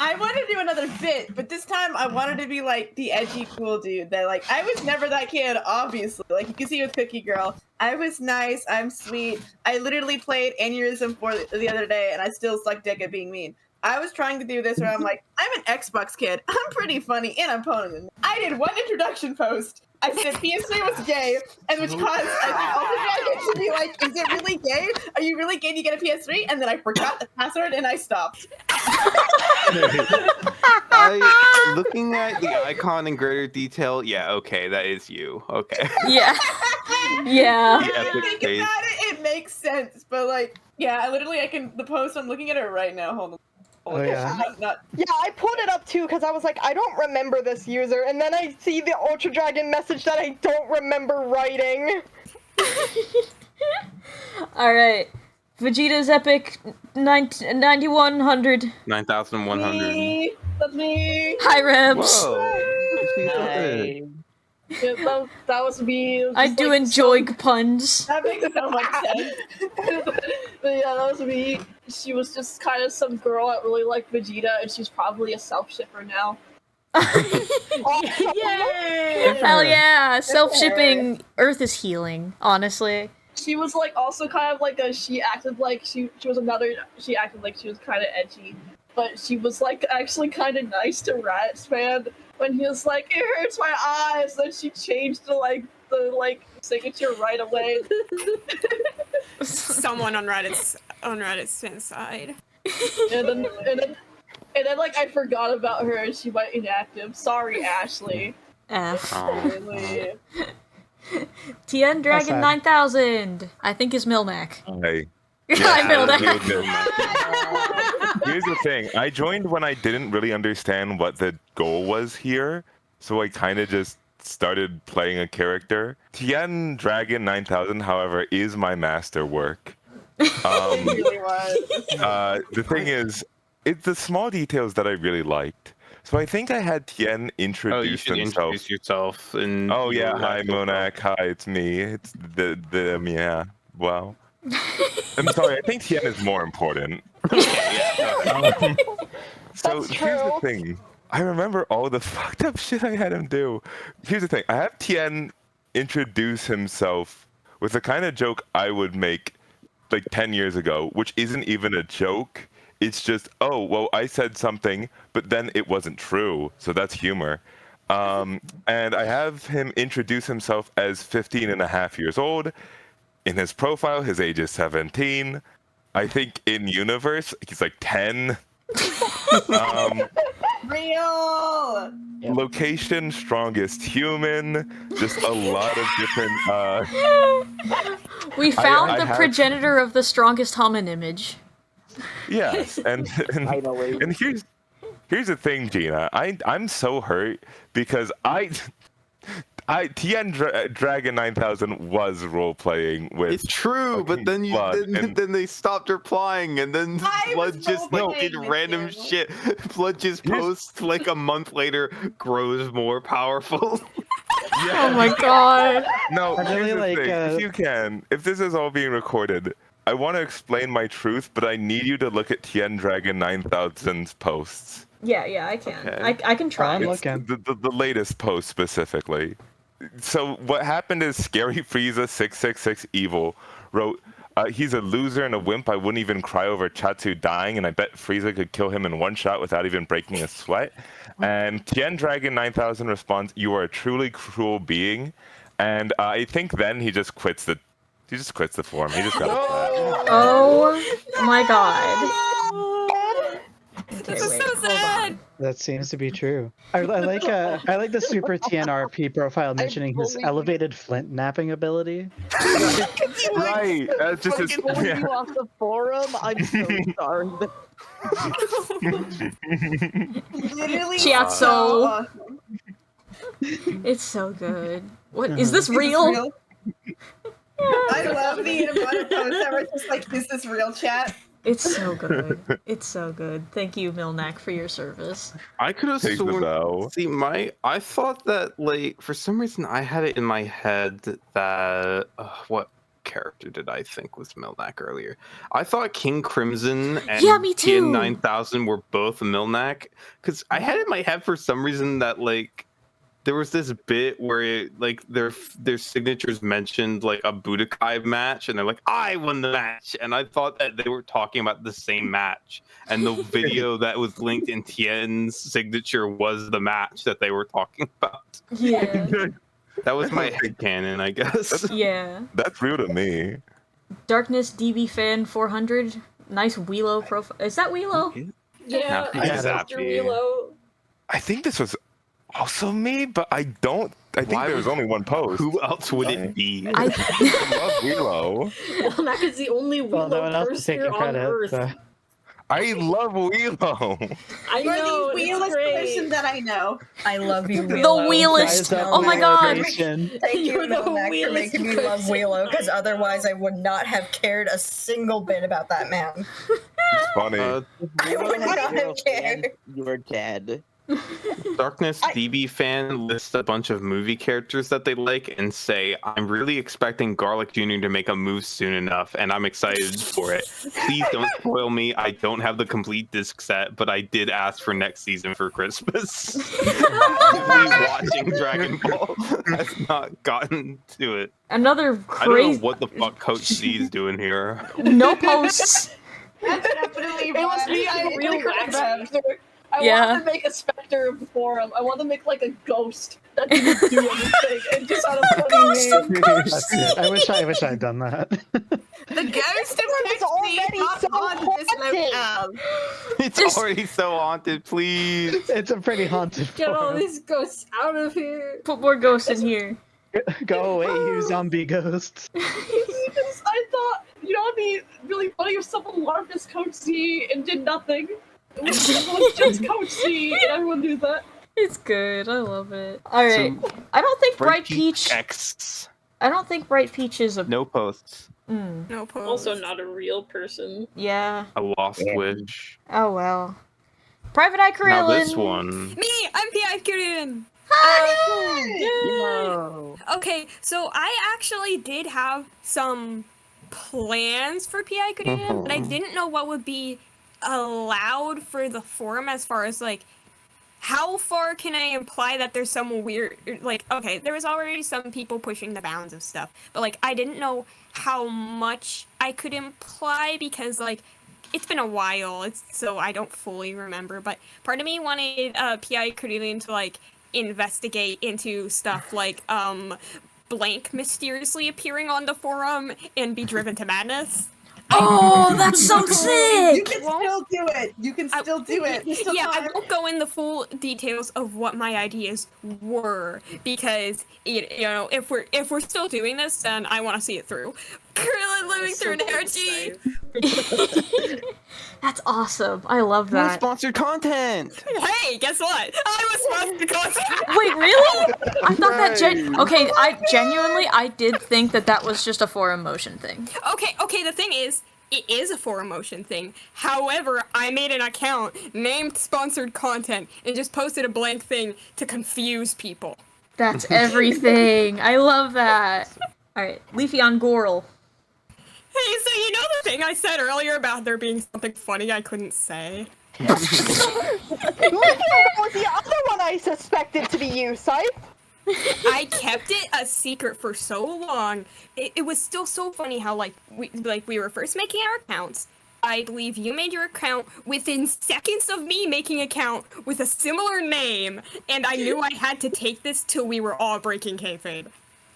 I wanted to do another bit, but this time I wanted to be like the edgy cool dude that like I was never that kid, obviously. Like you can see with Cookie Girl. I was nice, I'm sweet. I literally played Aneurysm 4 the other day and I still suck dick at being mean. I was trying to do this where I'm like, I'm an Xbox kid. I'm pretty funny and I'm pwned. I did one introduction post. I said PS3 was gay, and which caused I to be like, is it really gay? Are you really gay to get a PS3? And then I forgot the password and I stopped. Looking at the icon in greater detail, yeah, okay, that is you. Okay. Yeah. Yeah. If you think about it, it makes sense. But like, yeah, the post, I'm looking at it right now. Hold on. Oh, yeah. Yeah, I pulled it up too because I was like, I don't remember this user, and then I see the Ultra Dragon message that I don't remember writing. Alright. Vegeta's Epic 9100. 9100. That's me. Hi, Rebs. Whoa. Yeah, that was me. I do enjoy puns. That makes so much sense. But yeah, that was me. She was just kind of some girl that really liked Vegeta, and she's probably a self-shipper now. Yay! Hell yeah! Self-shipping Earth is healing, honestly. She was like also kind of like she acted like she was kind of edgy, but she was like actually kind of nice to Raditz fan when he was like, it hurts my eyes. Then she changed to like the signature right away. Someone on Reddit's fan side. And then And then like I forgot about her and she went inactive. Sorry, Ashley. F. Really. Tien Dragon sad. 9000, I think is Milmac. Hey. Hi, Milmac. Here's the thing. I joined when I didn't really understand what the goal was here, so I kind of just started playing a character. Tien Dragon 9000, however, is my masterwork. The thing is, it's the small details that I really liked. So I think I had Tien introduce himself. Introduce yourself. And Oh yeah, hi Monak, hi, it's me. It's the yeah. Wow. I'm sorry. I think Tien is more important. So here's the thing. I remember all the fucked up shit I had him do. Here's the thing. I have Tien introduce himself with the kind of joke I would make like 10 years ago, which isn't even a joke. It's just, oh, well, I said something, but then it wasn't true. So that's humor. And I have him introduce himself as 15 and a half years old. In his profile, his age is 17. I think in universe, he's like 10. Real. Location, strongest human. Just a lot of different. We found I the have- progenitor of the strongest homin image. Yes, and here's the thing, Gina. I'm so hurt because Tien Dragon 9000 was role playing with. It's true, but then then they stopped replying, and then Blood just like did random shit. Blood just posts like a month later, grows more powerful. Oh my god. No, I really here's the like, thing. If you can, if this is all being recorded, I want to explain my truth, but I need you to look at Tien Dragon 9000's posts. Yeah, I can. Okay. I can try. It's the latest post specifically. So what happened is Scary Frieza 666 Evil wrote, he's a loser and a wimp. I wouldn't even cry over Chatsu dying, and I bet Frieza could kill him in one shot without even breaking a sweat. And Tien Dragon 9000 responds, you are a truly cruel being. And I think then he just quits the forum. He just got upset. Oh my god. This is so sad. That seems to be true. I like the Super TNRP profile mentioning his elevated flint napping ability. Right. That's just his. Pulling you off the forum. I'm so sorry. Literally. Chiatso. It's so good. What is this real? I love the amount of posts that were just like, is this real, chat? It's so good. It's so good. Thank you, Milnak, for your service. I could have Take the bow. sworn. I thought that like for some reason I had it in my head that what character did I think was Milnak earlier? I thought King Crimson and Yeah, me too. Tien 9000 were both Milnak because I had it in my head for some reason that like there was this bit where like their signatures mentioned like a Budokai match, and they're like, "I won the match," and I thought that they were talking about the same match, and the video that was linked in Tien's signature was the match that they were talking about. Yeah. That was my headcanon, I guess. Yeah. That's real to me. Darkness DB fan 400. Nice Wheelo profile. Is that Wheelo? Yeah, Mr. Milo. I think this was also me, but I think there was only one post. Who else would it be? I love Wheelo. Well, Mac is the only Wheelo no one else is person taking on credit. Earth. So. I love Wheelo. I You're know, the it's wheelest great. person that I know. I love you, The Wheelo. wheelist. Oh my god. Thank you, You're the Milmac, for wheelest making me love person. Wheelo, because otherwise I would not have cared a single bit about that man. It's funny. I would not have cared. You're dead. Darkness DB fan lists a bunch of movie characters that they like and say, I'm really expecting Garlic Jr. to make a move soon enough, and I'm excited for it. Please don't spoil me. I don't have the complete disc set, but I did ask for next season for Christmas. Me watching Dragon Ball has not gotten to it. Another I don't crazy. know what the fuck Coach C is doing here. No posts. That's definitely It was me. I I'm real agree with that. I Yeah. wanted to make a specter of the forum. I wanted to make like a ghost that didn't do anything and just had a funny name. That's good. I wish I'd done that. The ghost of It's already so haunted. It's already so haunted, please. It's a pretty haunted Get all forum. these ghosts out of here. Put more ghosts in here. Go away, you zombie ghosts. Because I thought, you know, it'd be really funny if someone loved as Coach Z and did nothing. It was just Coach Z, and everyone knew that. It's good. I love it. All right. I don't think Bright Peach. X. I don't think Bright Peach is a. No posts. No post. Also not a real person. Yeah. A lost wish. Oh well. Private Eye Krillin. Now this one. Me, I'm P.I. Korean. Okay, so I actually did have some plans for PI Korean, but I didn't know what would be allowed for the forum as far as like how far can I imply that there's some weird, like, okay, there was already some people pushing the bounds of stuff, but like I didn't know how much I could imply because like it's been a while, so I don't fully remember, but part of me wanted PI Korean to like investigate into stuff like blank mysteriously appearing on the forum and be driven to madness. Oh, that's so sick! You can still do it. You can still do it. There's still Yeah, I time. won't go in the full details of what my ideas were because you know if we're still doing this, then I want to see it through. Krillin living through an energy. That's awesome. I love More that. sponsored content. Hey, guess what? I was sponsored content. Wait, really? I thought that okay, I genuinely did think that was just a forum motion thing. Okay, the thing is, it is a forum motion thing. However, I made an account named sponsored content and just posted a blank thing to confuse people. That's everything. I love that. Alright, Leafy on Goral. Hey, so you know the thing I said earlier about there being something funny I couldn't say? What was the other one I suspected to be you, Scythe? I kept it a secret for so long. It was still so funny how we were first making our accounts. I believe you made your account within seconds of me making an account with a similar name, and I knew I had to take this till we were all breaking kayfabe.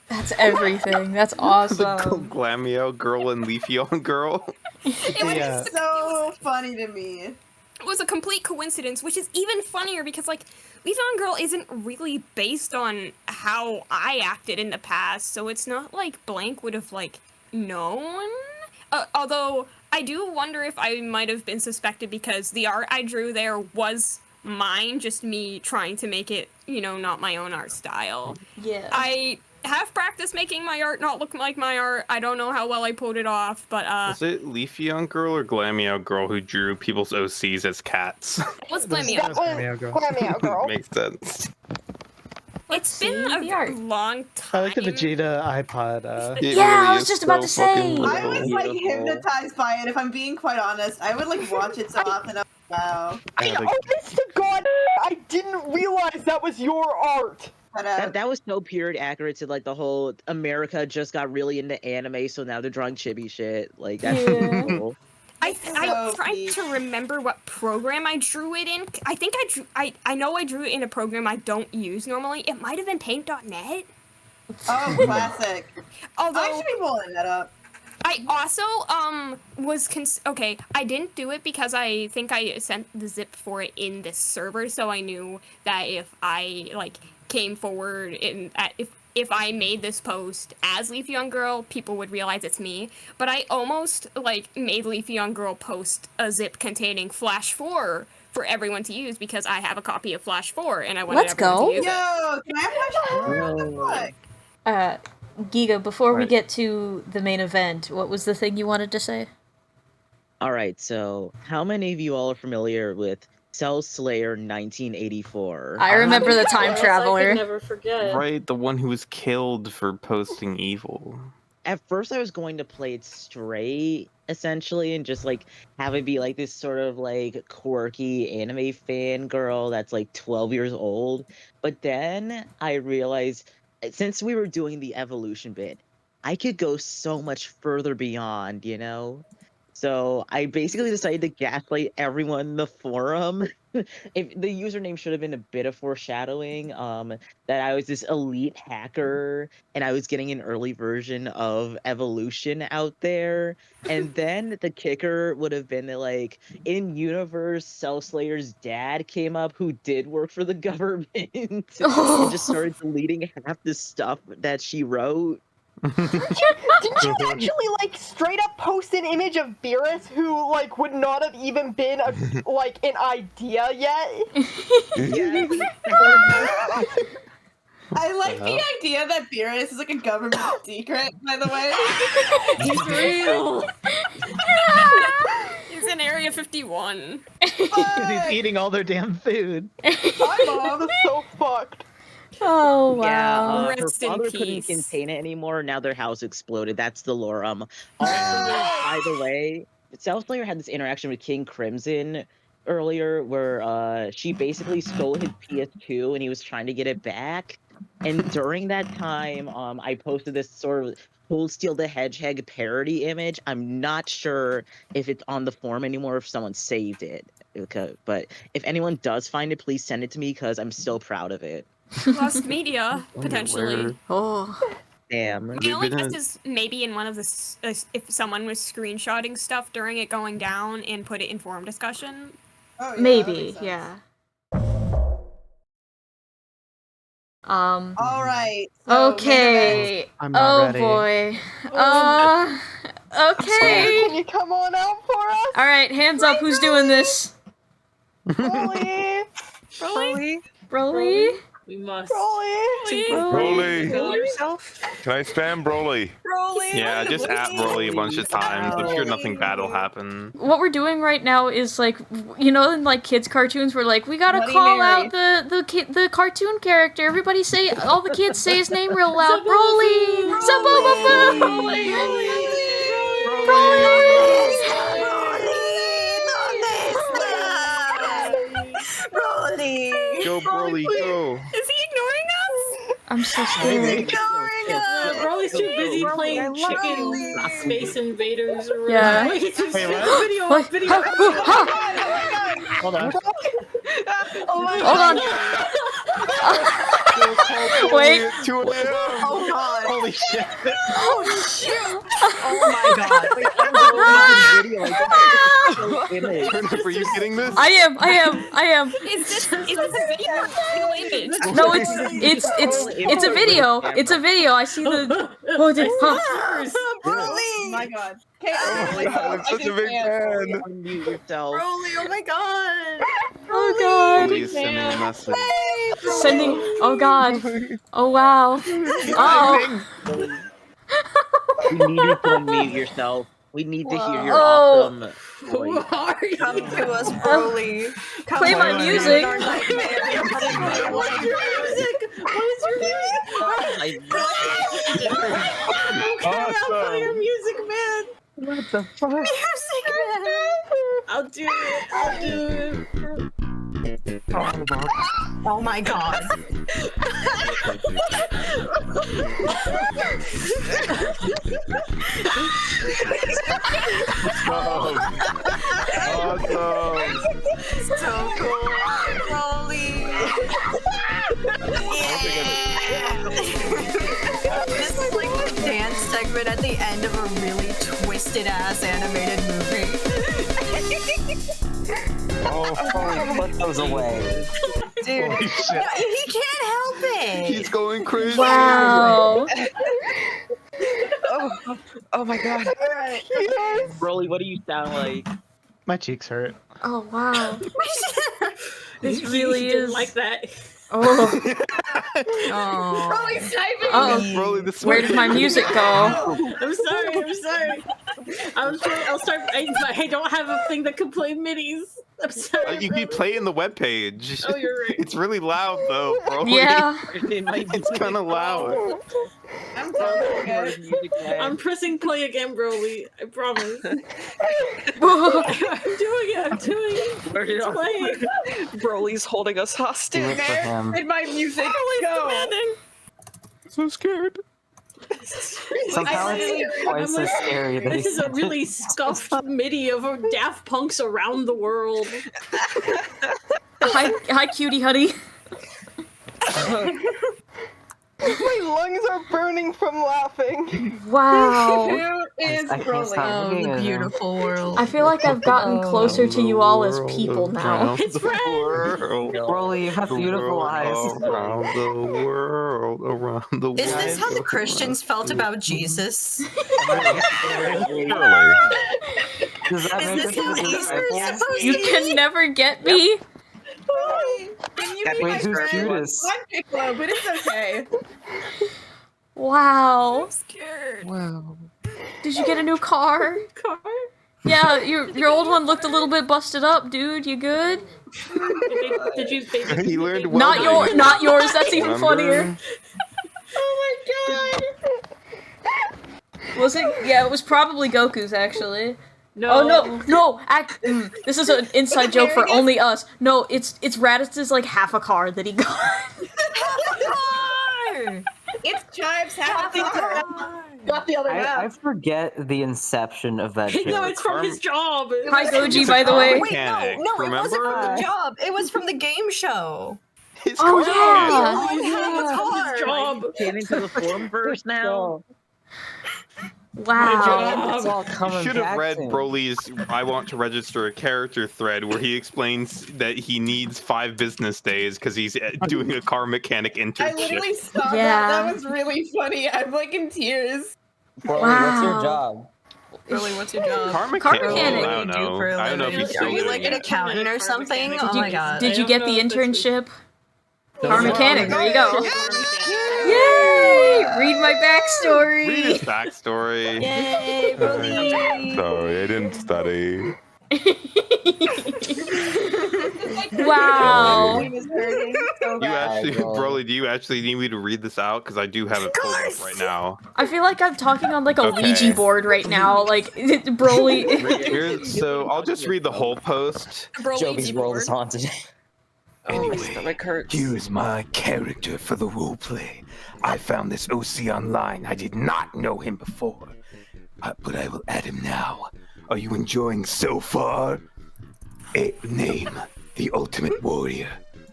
That's everything. That's awesome. Glamio girl and Leafeon girl. It was so funny to me. It was a complete coincidence, which is even funnier because, like, Leafeon Girl isn't really based on how I acted in the past, so it's not like Blank would have, like, known. Although, I do wonder if I might have been suspected because the art I drew there was mine, just me trying to make it, you know, not my own art style. Yeah. I have practiced making my art not look like my art. I don't know how well I pulled it off, but Was it Leafeon girl or Glamio girl who drew people's OCs as cats? it was Glamio. That was Glamio Girl. Makes sense. It's been a long time. I like the Vegeta iPod. I was just about to say. I was like hypnotized by it. If I'm being quite honest, I would like watch it so often. Wow. Honest to God, I didn't realize that was your art. That was so period accurate to like the whole America just got really into anime, so now they're drawing chibi shit. Like that's cool. I'm trying to remember what program I drew it in. I think I know I drew it in a program I don't use normally. It might have been Paint.net. Oh, classic. Although I should be pulling that up. I also okay, I didn't do it because I think I sent the zip for it in this server, so I knew that if I like came forward if I made this post as Leafeon Girl, people would realize it's me. But I almost like made Leafeon Girl post a zip containing Flash 4 for everyone to use because I have a copy of Flash 4 and I wanted everyone to use it. Yo, can I have Flash 4? What the fuck? Giga, before we get to the main event, what was the thing you wanted to say? Alright, so how many of you all are familiar with Cell Slayer 1984? I remember the time traveler. I could never forget. Right, the one who was killed for posting evil. At first I was going to play it straight, essentially, and just like have it be like this sort of like quirky anime fangirl that's like 12 years old. But then I realized, since we were doing the evolution bit, I could go so much further beyond, you know? So I basically decided to gaslight everyone in the forum. If the username should have been a bit of foreshadowing, that I was this elite hacker and I was getting an early version of Evolution out there. And then the kicker would have been that, like, in universe, Cell Slayer's dad came up who did work for the government and just started deleting half the stuff that she wrote. Didn't you actually like straight up post an image of Beerus who like would not have even been a, like an idea yet? I like the idea that Beerus is like a government secret, by the way. He's real. He's in Area 51. He's eating all their damn food. My mom is so fucked. Oh wow. Yeah, her Rest in father couldn't peace. contain it anymore. Now their house exploded. That's the lore. Also, by the way, Cell Slayer had this interaction with King Crimson earlier, where she basically stole his PS2 and he was trying to get it back. And during that time, I posted this sort of Cold Steel the Hedgehog parody image. I'm not sure if it's on the forum anymore, if someone saved it. But if anyone does find it, please send it to me because I'm still proud of it. Lost media, potentially. Oh. Damn. The only guess is maybe in one of the if someone was screenshotting stuff during it going down and put it in forum discussion. Oh, yeah, Maybe, yeah. All right. So Okay. I'm not ready. Boy. Okay. Can you come on out for us? All right, hands up. Who's doing this? Broly. Broly. We must. Broly. yourself. Can I spam Broly? Yeah, just at Broly a bunch of times. I'm sure nothing bad will happen. What we're doing right now is like, you know, in like kids' cartoons, we're like, we gotta Bloody call Mary. out the cartoon character. Everybody say, all the kids say his name real loud. Broly. Broly! Go, Broly, go! Is he ignoring us? I'm so scared. Broly's too busy playing chicken Space Invaders or Yeah. whatever. Wait, Wait, video, what? video. Hold on. Oh my Hold on. Wait. Oh god! Holy shit. Oh shoot! Oh my god. Wait, I'm going to the video. Are you getting this? I am. Is this a video image? No, it's a video. It's a video. I see the. Oh, Broly! my god. Okay, Oh my god, I'm such a big fan. Unmute yourself. Broly, oh my god! Oh god. Broly is sending a message. Sending. Oh god. Oh wow. Oh. We need you to unmute yourself. We need to hear your Oh. awesome voice. Come to us, Broly. Come Play my to us. music. Our nightmare. What is your music? Awesome. Your music, man. What the fuck? Music, man. I'll do it. Oh my god. Awesome. So cool. Broly. This is like the dance segment at the end of a really twisted ass animated movie. Put those away. Dude, Holy shit. he can't help it. He's going crazy. Wow. Oh my god. Broly, what do you sound like? My cheeks hurt. Oh wow. This He really didn't is. like that. Oh. Broly's typing. Oh. Broly, this Where did my music go? I'm sorry. I'll start. I don't have a thing that can play midis. I'm sorry. You keep playing the webpage. Oh, you're right. It's really loud though, Broly. Yeah. It's kind of loud. I'm pressing play again, Broly. I promise. Whoa. I'm doing it. It's playing. Broly's holding us hostage. Dude, where did my music Broly's go? demanding. So scared. Somehow it's twice as scary. This is a really scuffed MIDI of Daft Punk's Around the World. Hi, cutie honey. My lungs are burning from laughing. Wow. Who is Broly? Oh, the beautiful world. I feel like I've gotten closer to you all as people now. It's friends. Broly, you have beautiful eyes. Around the world, around the world. Is this how the Christians felt about Jesus? Does that Is make this us how the Easter is disciples? supposed You to be? can never get me. Can you be Wait, my who's friend? Judas? I'm Piccolo, but it's okay. Wow. I'm scared. Wow. Did you get a new car? Yeah, your old one looked a little bit busted up, dude. You good? Did you He learned Not yours. That's even Remember? funnier. Oh my god! Was it? Yeah, it was probably Goku's actually. No. Oh no! This is an inside joke for only us. No, it's Raditz's like half a car that he got. It's Chives half a car. Got the other half. I forget the inception of that joke. No, it's from his job. Hi, Goji, by the way. Wait, no, it wasn't from the job. It was from the game show. Oh yeah. He had a car. His job. Came into the forum first now. Wow. It's all You coming should have back read to me. Broly's I want to register a character thread where he explains that he needs 5 business days because he's doing a car mechanic I internship. literally saw Yeah. that. That was really funny. I'm like in tears. Broly, Wow. what's your job? Really, what's your job? Car mechanic? mechanic. I don't know. I don't know if he's Are still you doing like an it. accountant or something? Oh my god. Did you get the internship? Car No. mechanic. There you go. Yay! Read my backstory. Read his backstory. Yay, Broly. Sorry, I didn't study. Wow. He was hurting so You bad. actually, Broly, do you actually need me to read this out? Because I do have it pulled up right now. I feel like I'm talking on like a Okay. Ouija board right now. Like Broly. So I'll just read the whole post. Joby's world is haunted. Oh, my stomach hurts. Here is my character for the roleplay. I found this OC online. I did not know him before, but I will add him now. Are you enjoying so far? Name, the Ultimate Warrior.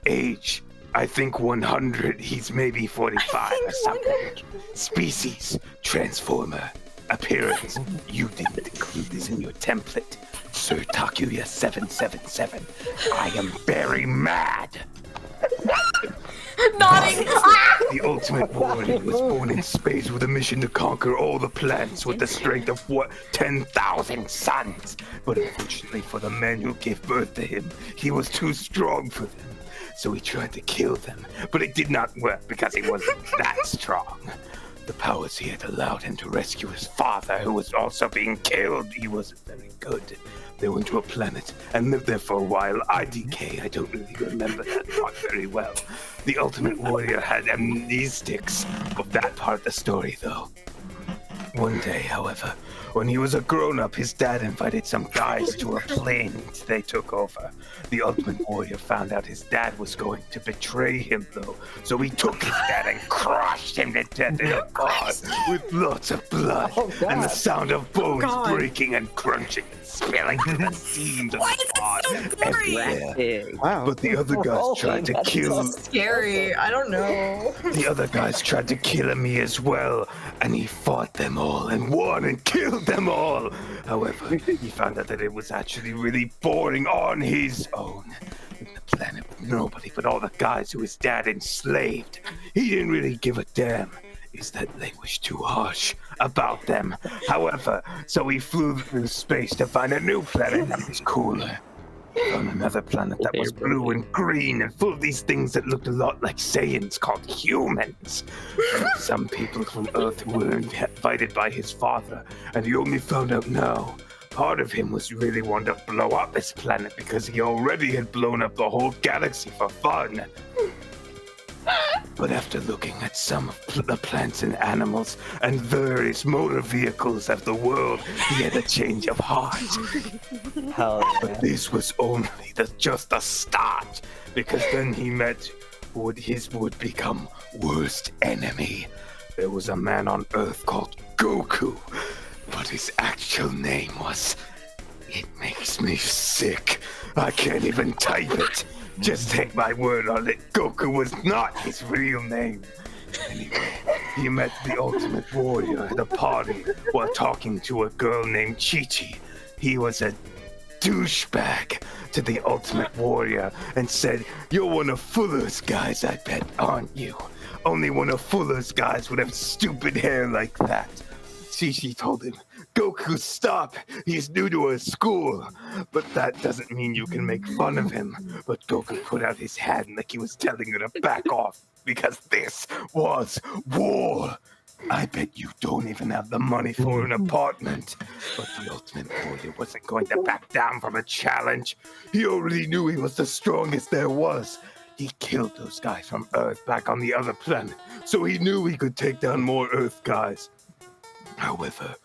Age, I think 100. He's maybe 45 or something. Species, Transformer. Appearance, you didn't include this in your template. Sir Takuya 777. I am very mad. Nodding. The Ultimate Warrior was born in space with a mission to conquer all the planets with the strength of 10,000 suns. But unfortunately for the men who gave birth to him, he was too strong for them. So he tried to kill them, but it did not work because he wasn't that strong. The powers he had allowed him to rescue his father, who was also being killed. He wasn't very good. They went to a planet and lived there for a while. IDK, I don't really remember that part very well. The Ultimate Warrior had amnestics of that part of the story, though. One day, however, when he was a grown-up, his dad invited some guys to a planet they took over. The Ultimate Warrior found out his dad was going to betray him, though, so he took his dad and crushed him to death in a car with lots of blood and the sound of bones breaking and crunching and spilling to the seams of the blood everywhere. Wow. But the other guys tried to kill him. Scary. I don't know. The other guys tried to kill me as well, and he fought them all and won and killed them all. However, he found out that it was actually really boring on his own. In the planet with nobody but all the guys who his dad enslaved. He didn't really give a damn. Is that language too harsh about them? However, so he flew through space to find a new planet that was cooler. On another planet that was blue and green and full of these things that looked a lot like Saiyans called humans. And some people from Earth who were invited by his father, and he only found out now. Part of him was really wanting to blow up this planet because he already had blown up the whole galaxy for fun. But after looking at some of the plants and animals and various motor vehicles of the world, he had a change of heart. But this was only just the start, because then he met his would become worst enemy. There was a man on Earth called Goku, but his actual name was... It makes me sick. I can't even type it. Just take my word on it. Goku was not his real name. Anyway, he met the Ultimate Warrior at a party while talking to a girl named Chi-Chi. He was a douchebag to the Ultimate Warrior and said, "You're one of Fuller's guys, I bet, aren't you? Only one of Fuller's guys would have stupid hair like that." Chi-Chi told him, "Goku, stop! He's new to our school." But that doesn't mean you can make fun of him. But Goku put out his hand like he was telling her to back off, because this was war. I bet you don't even have the money for an apartment. But the Ultimate Warrior wasn't going to back down from a challenge. He already knew he was the strongest there was. He killed those guys from Earth back on the other planet, so he knew he could take down more Earth guys. However,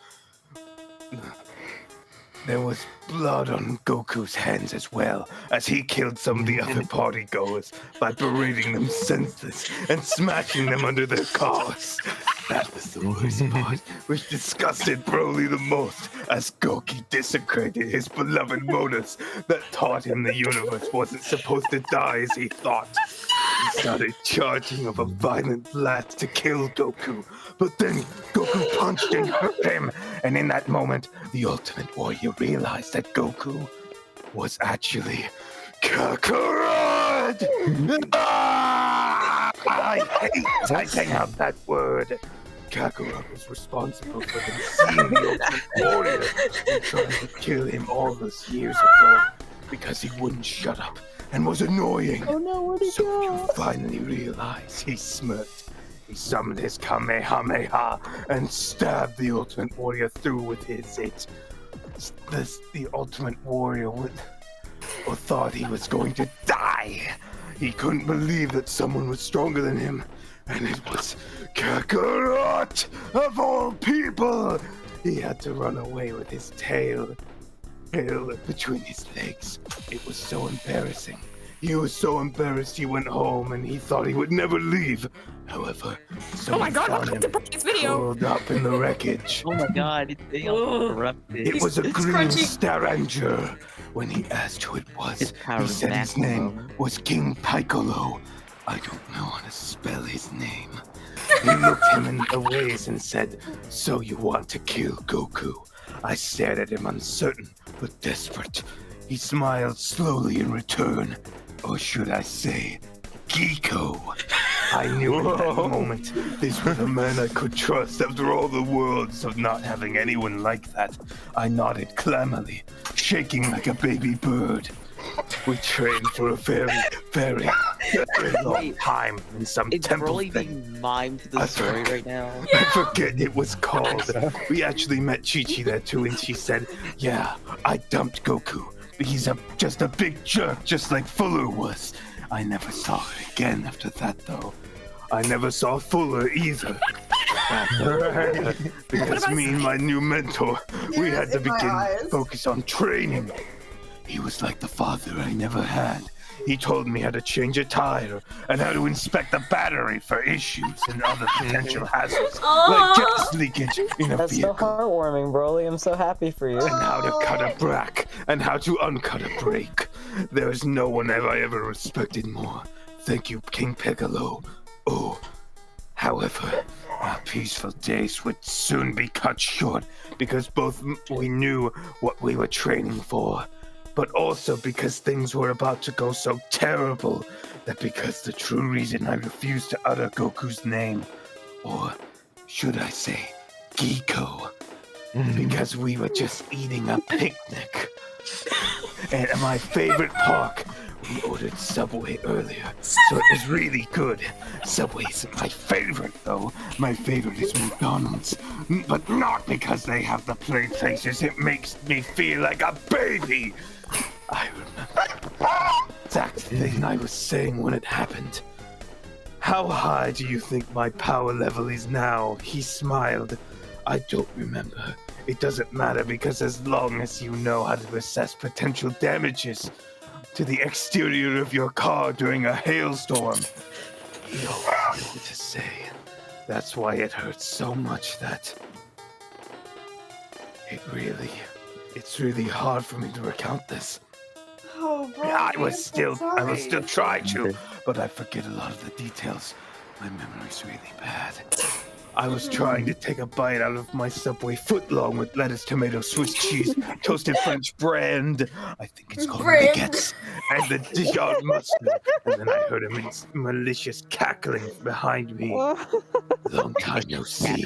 there was blood on Goku's hands as well, as he killed some of the other partygoers by berating them senseless and smashing them under their cars. That was the worst part, which disgusted Broly the most, as Goku desecrated his beloved Modus that taught him the universe wasn't supposed to die as he thought. He started charging of a violent blast to kill Goku, but then Goku punched and hurt him, and in that moment, the Ultimate Warrior realized that Goku was actually Kakarot! I hate typing out that word. Kakarot was responsible for them seeing the Ultimate Warrior and trying to kill him all those years ago because he wouldn't shut up and was annoying. Oh no, where'd he So go? you finally realize he smirked. He summoned his Kamehameha and stabbed the Ultimate Warrior through with the Ultimate Warrior thought he was going to die. He couldn't believe that someone was stronger than him, and it was Kakarot of all people. He had to run away with his tail between his legs. It was so embarrassing. He was so embarrassed he went home and he thought he would never leave. However, Oh my someone god, found welcome him to this video! curled up in the wreckage. Oh my god, it's all corrupted. It was a It's green crunchy. Staranger. When he asked who it was, he said his name was King Piccolo. I don't know how to spell his name. He looked him in the ways and said, "So you want to kill Goku?" I stared at him uncertain, but desperate. He smiled slowly in return. Or should I say, Geeko. I knew in that moment this was a man I could trust after all the worlds of not having anyone like that. I nodded clammily, shaking like a baby bird. We trained for a very, very, very long time in some temple Broly thing. being mimed to the story right now. I forget it was called. We actually met Chi-Chi there too, and she said, "Yeah, I dumped Goku. He's just a big jerk, just like Fuller was." I never saw her again after that, though. I never saw Fuller either. Because me and my new mentor, we had to focus on training. He was like the father I never had. He told me how to change a tire and how to inspect the battery for issues and other potential hazards, like gas leakage in a That's vehicle. so heartwarming, Broly. I'm so happy for you. And how to cut a brack and how to uncut a brake. There is no one have I ever respected more. Thank you, King Piccolo. Oh, however, our peaceful days would soon be cut short because both we knew what we were training for, but also because things were about to go so terrible that because the true reason I refused to utter Goku's name, or should I say, Geeko, because we were just eating a picnic. And at my favorite park, we ordered Subway earlier, so it was really good. Subway isn't my favorite, though. My favorite is McDonald's, but not because they have the play places. It makes me feel like a baby. I remember the exact thing I was saying when it happened. How high do you think my power level is now? He smiled. I don't remember. It doesn't matter because as long as you know how to assess potential damages to the exterior of your car during a hailstorm, you don't know what to say. That's why it hurts so much that It's really hard for me to recount this. Oh, bro. I will still try to, but I forget a lot of the details. My memory's really bad. I was trying to take a bite out of my Subway footlong with lettuce, tomato, Swiss cheese, toasted French bread. I think it's called baguettes, and the Dijon mustard. And then I heard a malicious cackling behind me. Long time no see,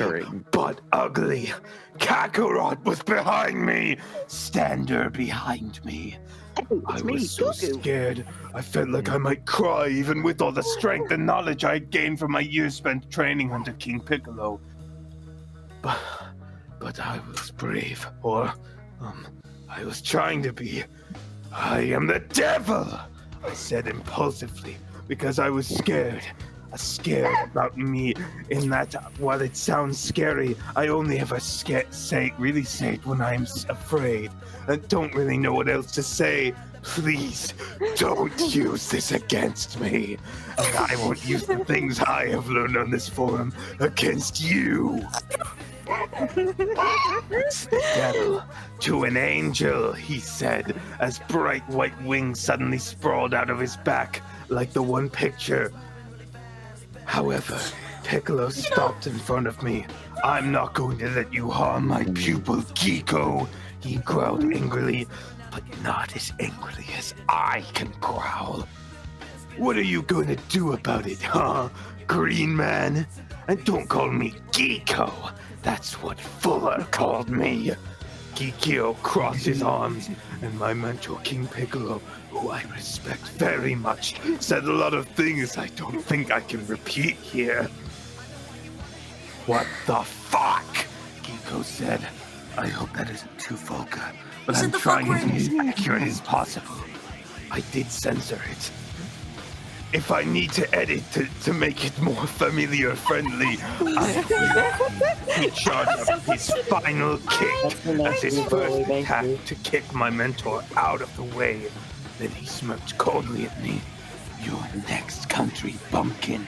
but ugly. Kakarot was behind me. Stander behind me. I was so scared. I felt like I might cry, even with all the strength and knowledge I had gained from my years spent training under King Piccolo. But I was brave, or I was trying to be. I am the devil, I said impulsively, because I was scared. Scared about me, in that while it sounds scary, I only ever say it when I'm afraid and don't really know what else to say. Please don't use this against me, and I won't use the things I have learned on this forum against you. It's the devil to an angel, he said, as bright white wings suddenly sprawled out of his back like the one picture. However, Piccolo stopped in front of me. I'm not going to let you harm my pupil, Geeko, he growled angrily, but not as angrily as I can growl. What are you going to do about it, huh, Green Man? And don't call me Geeko. That's what Fuller called me. Geeko crossed his arms, and my mentor, King Piccolo, who I respect very much, said a lot of things I don't think I can repeat here. What the fuck? Geeko said. I hope that isn't too vulgar, but I'm trying to be as accurate as possible. I did censor it. If I need to edit to make it more familiar friendly, he charged up his final kick as his first attack to kick my mentor out of the way. Then he smirked coldly at me. You're next, country bumpkin.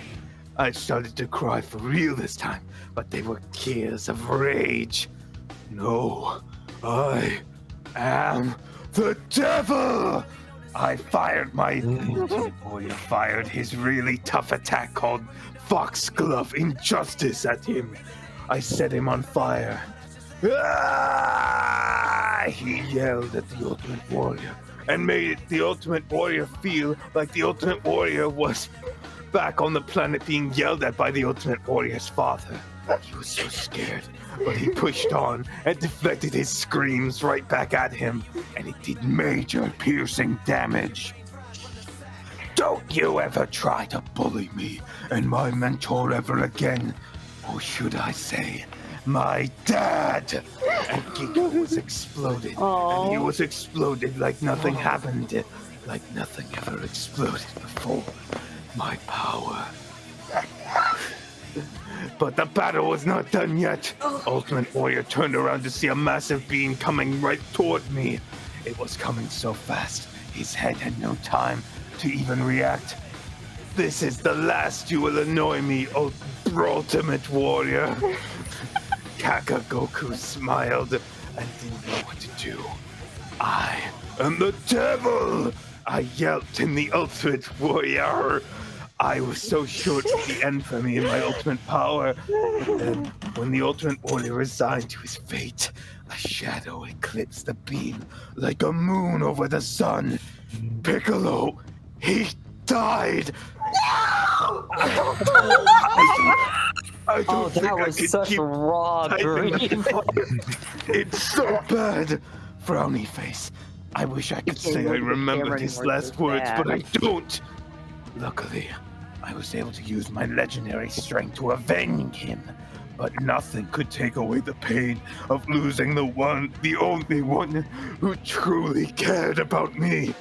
I started to cry for real this time, but they were tears of rage. No, I am the devil! I fired my ultimate warrior, fired his really tough attack called Foxglove Injustice at him. I set him on fire. Ah! He yelled at the Ultimate Warrior and made the Ultimate Warrior feel like the Ultimate Warrior was back on the planet being yelled at by the Ultimate Warrior's father. He was so scared, but he pushed on and deflected his screams right back at him, and it did major piercing damage. Don't you ever try to bully me and my mentor ever again, or should I say, my dad! And Geeko was exploded, and he was exploded like nothing happened, like nothing ever exploded before. My power. But the battle was not done yet. Ultimate Warrior turned around to see a massive beam coming right toward me. It was coming so fast, his head had no time to even react. This is the last you will annoy me, Ultimate Warrior. Kakagoku smiled and didn't know what to do. I am the devil! I yelped in the Ultimate Warrior. I was so short at the end for me in my ultimate power. But then, when the Ultimate Warrior resigned to his fate, a shadow eclipsed the beam like a moon over the sun. Piccolo, he died! No! I don't think that was such raw grief. It's so bad. Frowny face. I wish I could say I remembered his last words, but I don't. Luckily, I was able to use my legendary strength to avenge him, but nothing could take away the pain of losing the only one who truly cared about me.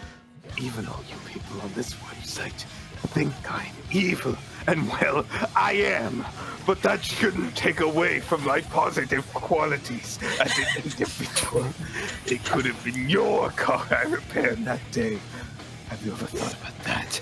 Even all you people on this website think I'm evil, and well, I am, but that shouldn't take away from my positive qualities as an individual. It could have been your car I repaired that day. Have you ever thought about that?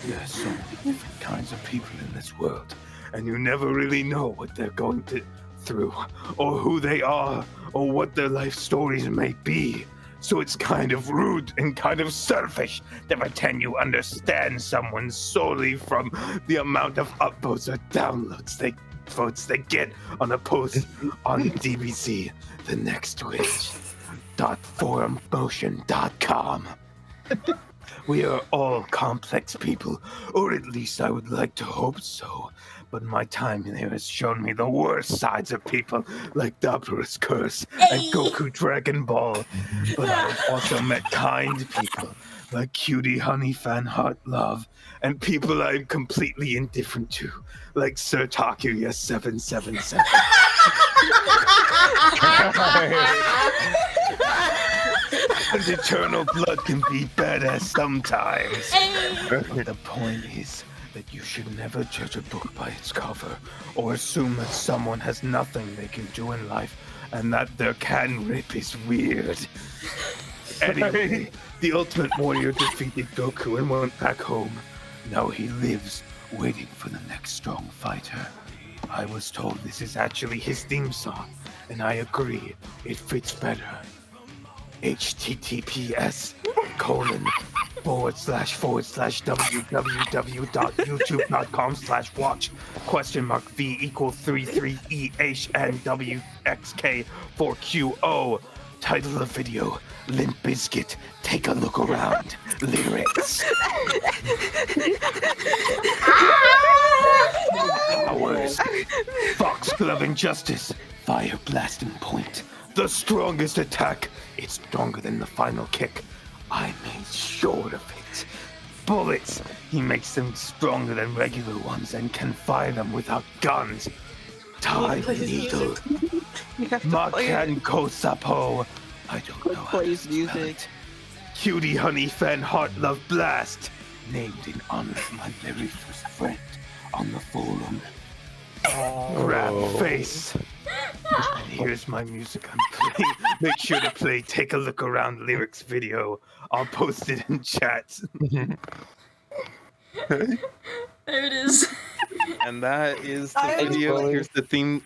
There are so many different kinds of people in this world, and you never really know what they're going to through, or who they are, or what their life stories may be. So it's kind of rude and kind of selfish to pretend you understand someone solely from the amount of upvotes or downloads votes they get on a post on DBC, the next witch.forummotion.com. We are all complex people, or at least I would like to hope so. But my time in here has shown me the worst sides of people, like Dabura's Curse and Goku Dragon Ball. But I have also met kind people, like Cutie Honey Fan Heart Love, and people I'm completely indifferent to, like Sir Takuya 777. And Eternal Blood can be badass sometimes. But the point is that you should never judge a book by its cover, or assume that someone has nothing they can do in life, and that their can rip is weird. Anyway, the Ultimate Warrior defeated Goku and went back home. Now he lives, waiting for the next strong fighter. I was told this is actually his theme song, and I agree, it fits better. https://www.youtube.com/watch?mark v=33ehndwxk4qo. Title of video: Limp Bizkit. Take a look around. Lyrics. Powers. Foxglove Injustice. Fire Blasting Point. The strongest attack. It's stronger than the final kick. I made sure of it. Bullets. He makes them stronger than regular ones and can fire them without guns. Time Needle. Makan Kosapo. I don't know how to spell it. Cutie Honey Fan Heart Love Blast. Named in honor of my very first friend on the forum. Rap Face. And here's my music I'm playing. Make sure to play Take a Look Around lyrics video. I'll post it in chat. There it is. And that is the video. Here's the theme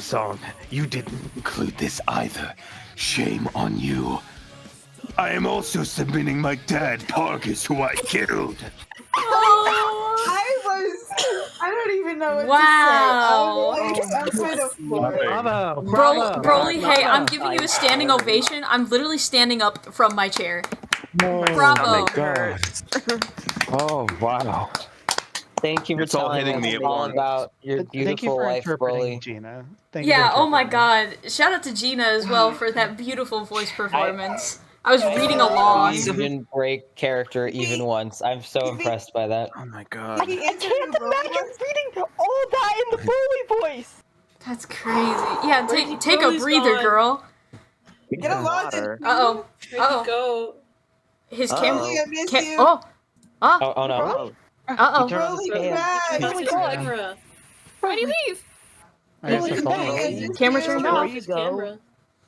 song. You didn't include this either. Shame on you. I am also submitting my dad, Pargus, who I killed. I don't even know what Wow. to say. I'm kind of floored. Bravo. Broly, hey, I'm giving you a standing ovation. I'm literally standing up from my chair. Bravo. Oh my god. Oh wow. Thank you for It's all telling hitting us me at all once. about your Thank you beautiful for life, interpreting, Broly. Gina. Thank you Yeah, for oh my interpreting. god. Shout out to Gina as well for that beautiful voice performance. I was reading along. You didn't break character even once. I'm so impressed by that. Oh my I god. can't imagine reading all that in the Broly voice. That's crazy. Yeah, take a Broly's breather, gone. girl. Get a lot of Uh-oh. Uh-oh. Go. His Uh-oh. camera... I miss you. Oh! Oh! Oh no. Uh-oh. Broly, come back. That's his camera. Why'd he leave? Broly, come back. I miss Camera you. turned Turn off. off his camera.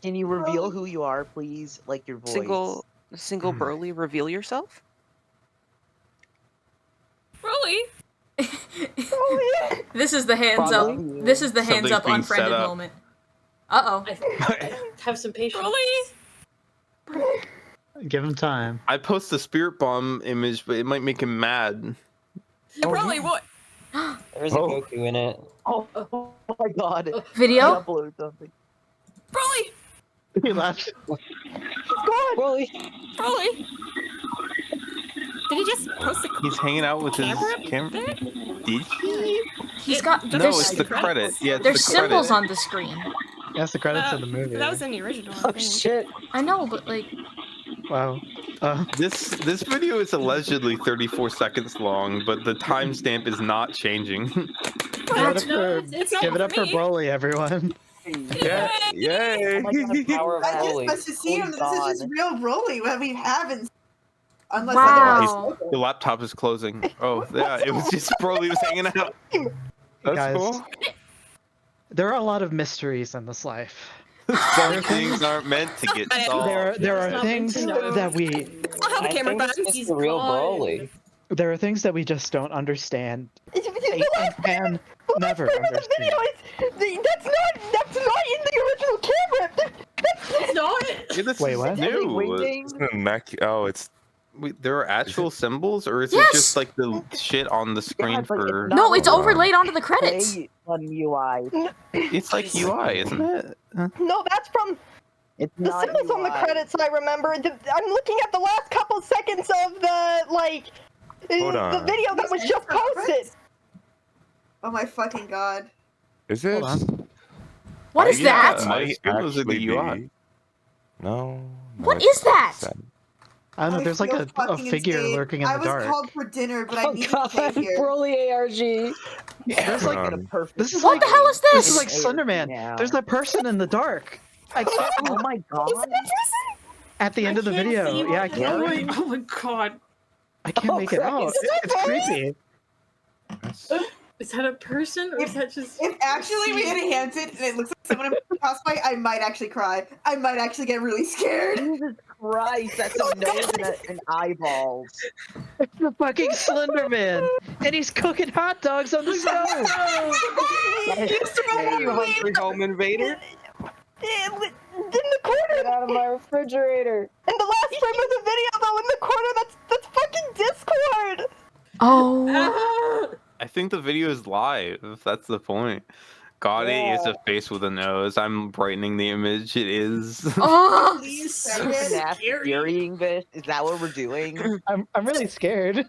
Can you reveal who you are, please? Like your voice. Single Broly, reveal yourself. Broly. This is the hands up. This is the hands up Something's being set unfriended up. moment. Uh-oh. Have some patience. Broly. Give him time. I post the Spirit Bomb image, but it might make him mad. Broly, what? There's a Goku in it. Oh my god. Video? I uploaded something. Broly. He left. Broly. Broly. Did he just post the He's hanging out with his camera? camera. Did he? He's got... No, there's- it's the credit. Yeah, it's There's the symbols credit. on the screen. That's the credits of the movie. That was in the original. Oh shit. I know, but like... Wow. This video is allegedly 34 seconds long, but the timestamp is not changing. Give it up for Broly, everyone. Yeah, yay! Oh my god, power of I just Broly. must see him. This is just real Broly what we haven't. Unless Wow. The laptop is closing. Oh, yeah, it was just Broly was hanging out. That's Guys, cool. there are a lot of mysteries in this life. Some things aren't meant to get solved. There are not things meant to know. that we I'll have the I camera think back. this is He's the real gone. Broly. there are things that we just don't understand and can never The understand. video is that's Yeah, this Wait, is what? new. Isn't it Mac? Oh, it's. Wait, there are actual symbols, or is Yes! it just like the shit on the screen for? No, it's overlaid onto the credits. On UI. It's like UI, isn't it? No, that's from It's the not symbols on the UI. credits. I remember. I'm looking at the last couple seconds of the Hold the on. video that was just posted. Oh my fucking god. Is it? What is that? Might I assume those are the actually UI. be. No. What it's is that? I don't know. There's like feel a fucking figure insane. lurking in the I was dark. called for dinner, but I Oh needed god, to stay here. Broly ARG. There's like this is What like the hell is this is this? like Slenderman. There's a person in the dark. I can't. Oh my god. At the end of the video, yeah, I Oh can't. my god. I can't make it out. It's creepy. Is that a person or is that just? If actually we enhance it and it looks like someone in cosplay, I might actually cry. I might actually get really scared. Jesus Christ, that's a nose and eyeballs. It's the fucking Slenderman, and he's cooking hot dogs on the stove. Hey, you hungry home invader? In the corner. Get out of my refrigerator. In the last frame of the video, though, in the corner, that's fucking Discord. Oh. I think the video is live. That's the point. God, it is a face with a nose. I'm brightening the image. It is. Oh. Please So send it. scaring this? Is that what we're doing? I'm really scared.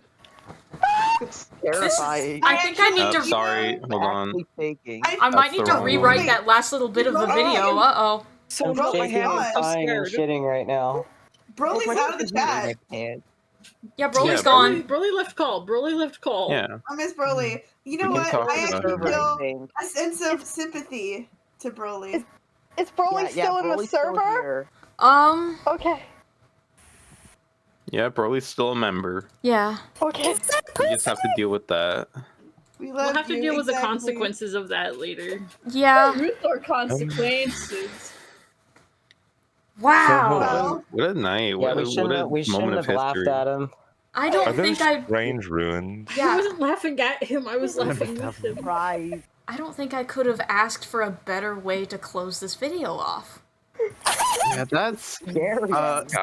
It's terrifying. I think I need to. Sorry, hold on. Faking. I might That's need the to wrong rewrite one. that last little bit of the video. Uh oh. So Bro, my shaking and God. crying and shitting right now. Broly's out of the chat. Yeah, Broly's Yeah, gone. Broly left call. Broly left call. Yeah. I miss Broly. You know We can what? talk I about actually it. feel a sense of sympathy to Broly. Is Broly still in the Broly's still server? here. Okay. Yeah, Broly's still a member. Yeah. Okay. You just have to deal with that. We We'll love have to you, deal with the exactly. consequences of that later. Yeah. Truth or consequences? Wow. What a night. Yeah, What we a shouldn't moment have of laughed history. at him. I Are don't there think I. strange ruins? I wasn't laughing at him. I was laughing with him. Right. I don't think I could have asked for a better way to close this video off. Yeah, that's Scary.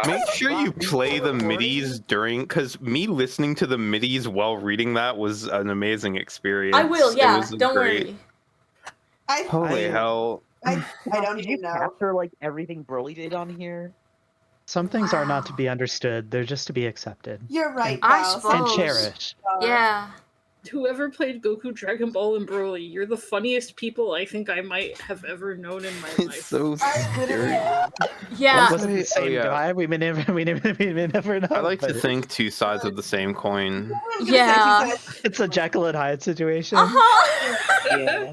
make sure you play the midis during, because me listening to the midis while reading that was an amazing experience. I will. It Yeah. was Don't great. worry. Holy hell. I don't Did you even know. capture like everything Broly did on here? Some things are not to be understood; they're just to be accepted You're right, I Val. suppose. and cherished. Yeah. Whoever played Goku, Dragon Ball, and Broly, you're the funniest people I think I might have ever known in my It's life. so scary. Yeah. Wasn't the same yeah. guy? We may never know. I like to but think two sides of the same coin. Yeah. it's a Jekyll and Hyde situation. Uh-huh. Yeah.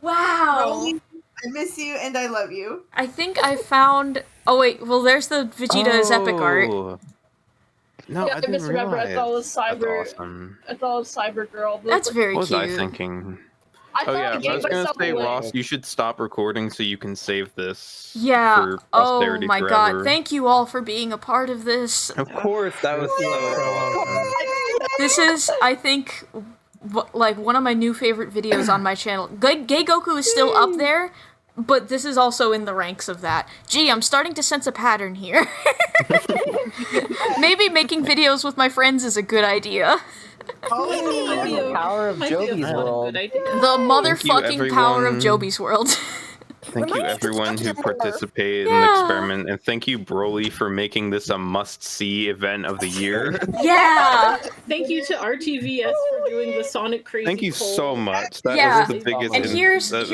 Wow. Broly, I miss you and I love you. I think I found. Oh wait. Well, there's the Vegeta's epic art. Oh. No, Yeah, I didn't misremember. I realize. thought it was Cyber. That's awesome. I thought it was Cyber Girl. But That's very What was cute. I thinking? I Oh thought yeah, I I gave was gonna myself say, away. Ross, you should stop recording so you can save this. Yeah. For Oh posterity my forever. god. Thank you all for being a part of this. Of course, that was This is, I think, like one of my new favorite videos on my channel. Gay Goku is still up there, but this is also in the ranks of that. Gee, I'm starting to sense a pattern here. Maybe making videos with my friends is a good idea. The power of Joby's world. The motherfucking power of everyone. Joby's world. Thank you everyone who participated in the Yeah. experiment, and thank you Broly for making this a must-see event of the year. Yeah. Thank you to RTVS for doing the Sonic Crazy. Thank you so much. That Yeah. was the biggest. And here's that-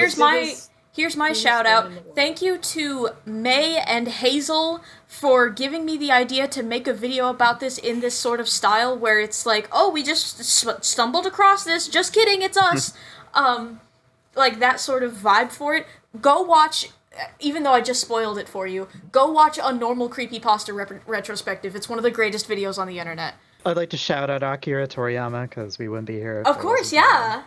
here's my shout out. Thank you to May and Hazel for giving me the idea to make a video about this in this sort of style where it's like, oh, we just stumbled across this. Just kidding, it's us. Like that sort of vibe for it. Go watch, even though I just spoiled it for you, go watch a normal creepypasta retrospective. It's one of the greatest videos on the internet. I'd like to shout out Akira Toriyama because we wouldn't be here. if Of it course, wasn't yeah.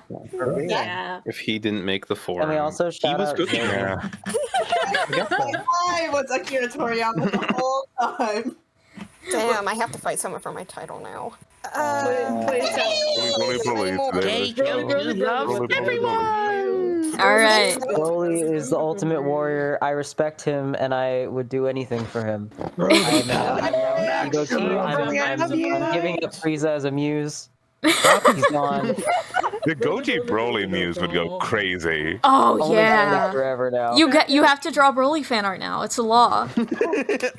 Yeah. If he didn't make the forum, And we also he shout was out cooking. Joby. I was Akira Toriyama the whole time. Damn, I have to fight someone for my title now. Broly, Broly, Gay Broly, Goku Broly, Broly, Broly, Broly. Alright. Broly is the ultimate warrior. I respect him, and I would do anything for him. I'm now Ego team. I'm giving up Frieza as a muse. He's gone. The Goji Broly muse would go crazy. Oh Only yeah. forever now. You have to draw Broly fan art now. It's a law.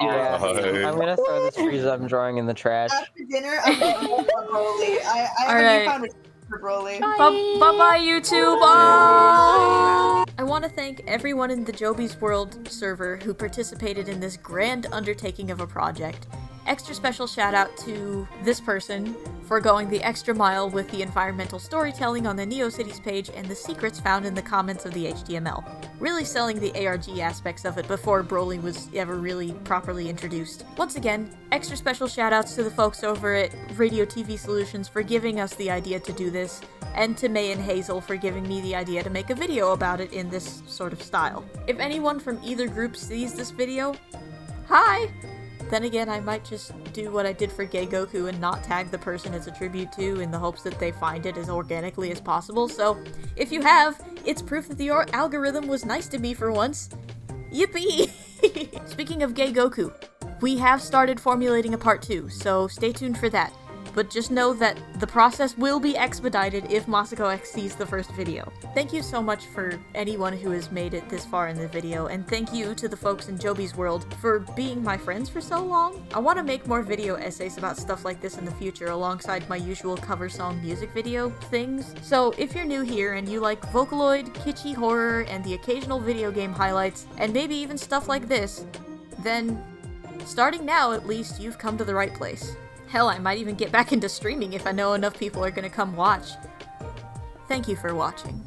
Yeah, I'm gonna throw this Frieza I'm drawing in the trash. After dinner, I'm gonna love Broly. I have a Alright. newfound respect for Broly. Bye-bye, YouTube. Bye! I want to thank everyone in the Joby's World server who participated in this grand undertaking of a project. Extra special shout out to this person for going the extra mile with the environmental storytelling on the NeoCities page and the secrets found in the comments of the HTML. Really selling the ARG aspects of it before Broly was ever really properly introduced. Once again, extra special shout outs to the folks over at Radio TV Solutions for giving us the idea to do this, and to May and Hazel for giving me the idea to make a video about it in this sort of style. If anyone from either group sees this video, hi! Then again, I might just do what I did for Gay Goku and not tag the person it's a tribute to in the hopes that they find it as organically as possible, so if you have, it's proof that the algorithm was nice to me for once. Yippee! Speaking of Gay Goku, we have started formulating a part 2, so stay tuned for that. But just know that the process will be expedited if Masako X sees the first video. Thank you so much for anyone who has made it this far in the video, and thank you to the folks in Joby's World for being my friends for so long. I want to make more video essays about stuff like this in the future alongside my usual cover song music video things. So if you're new here and you like Vocaloid, kitschy horror, and the occasional video game highlights, and maybe even stuff like this, then starting now at least, you've come to the right place. Hell, I might even get back into streaming if I know enough people are gonna come watch. Thank you for watching.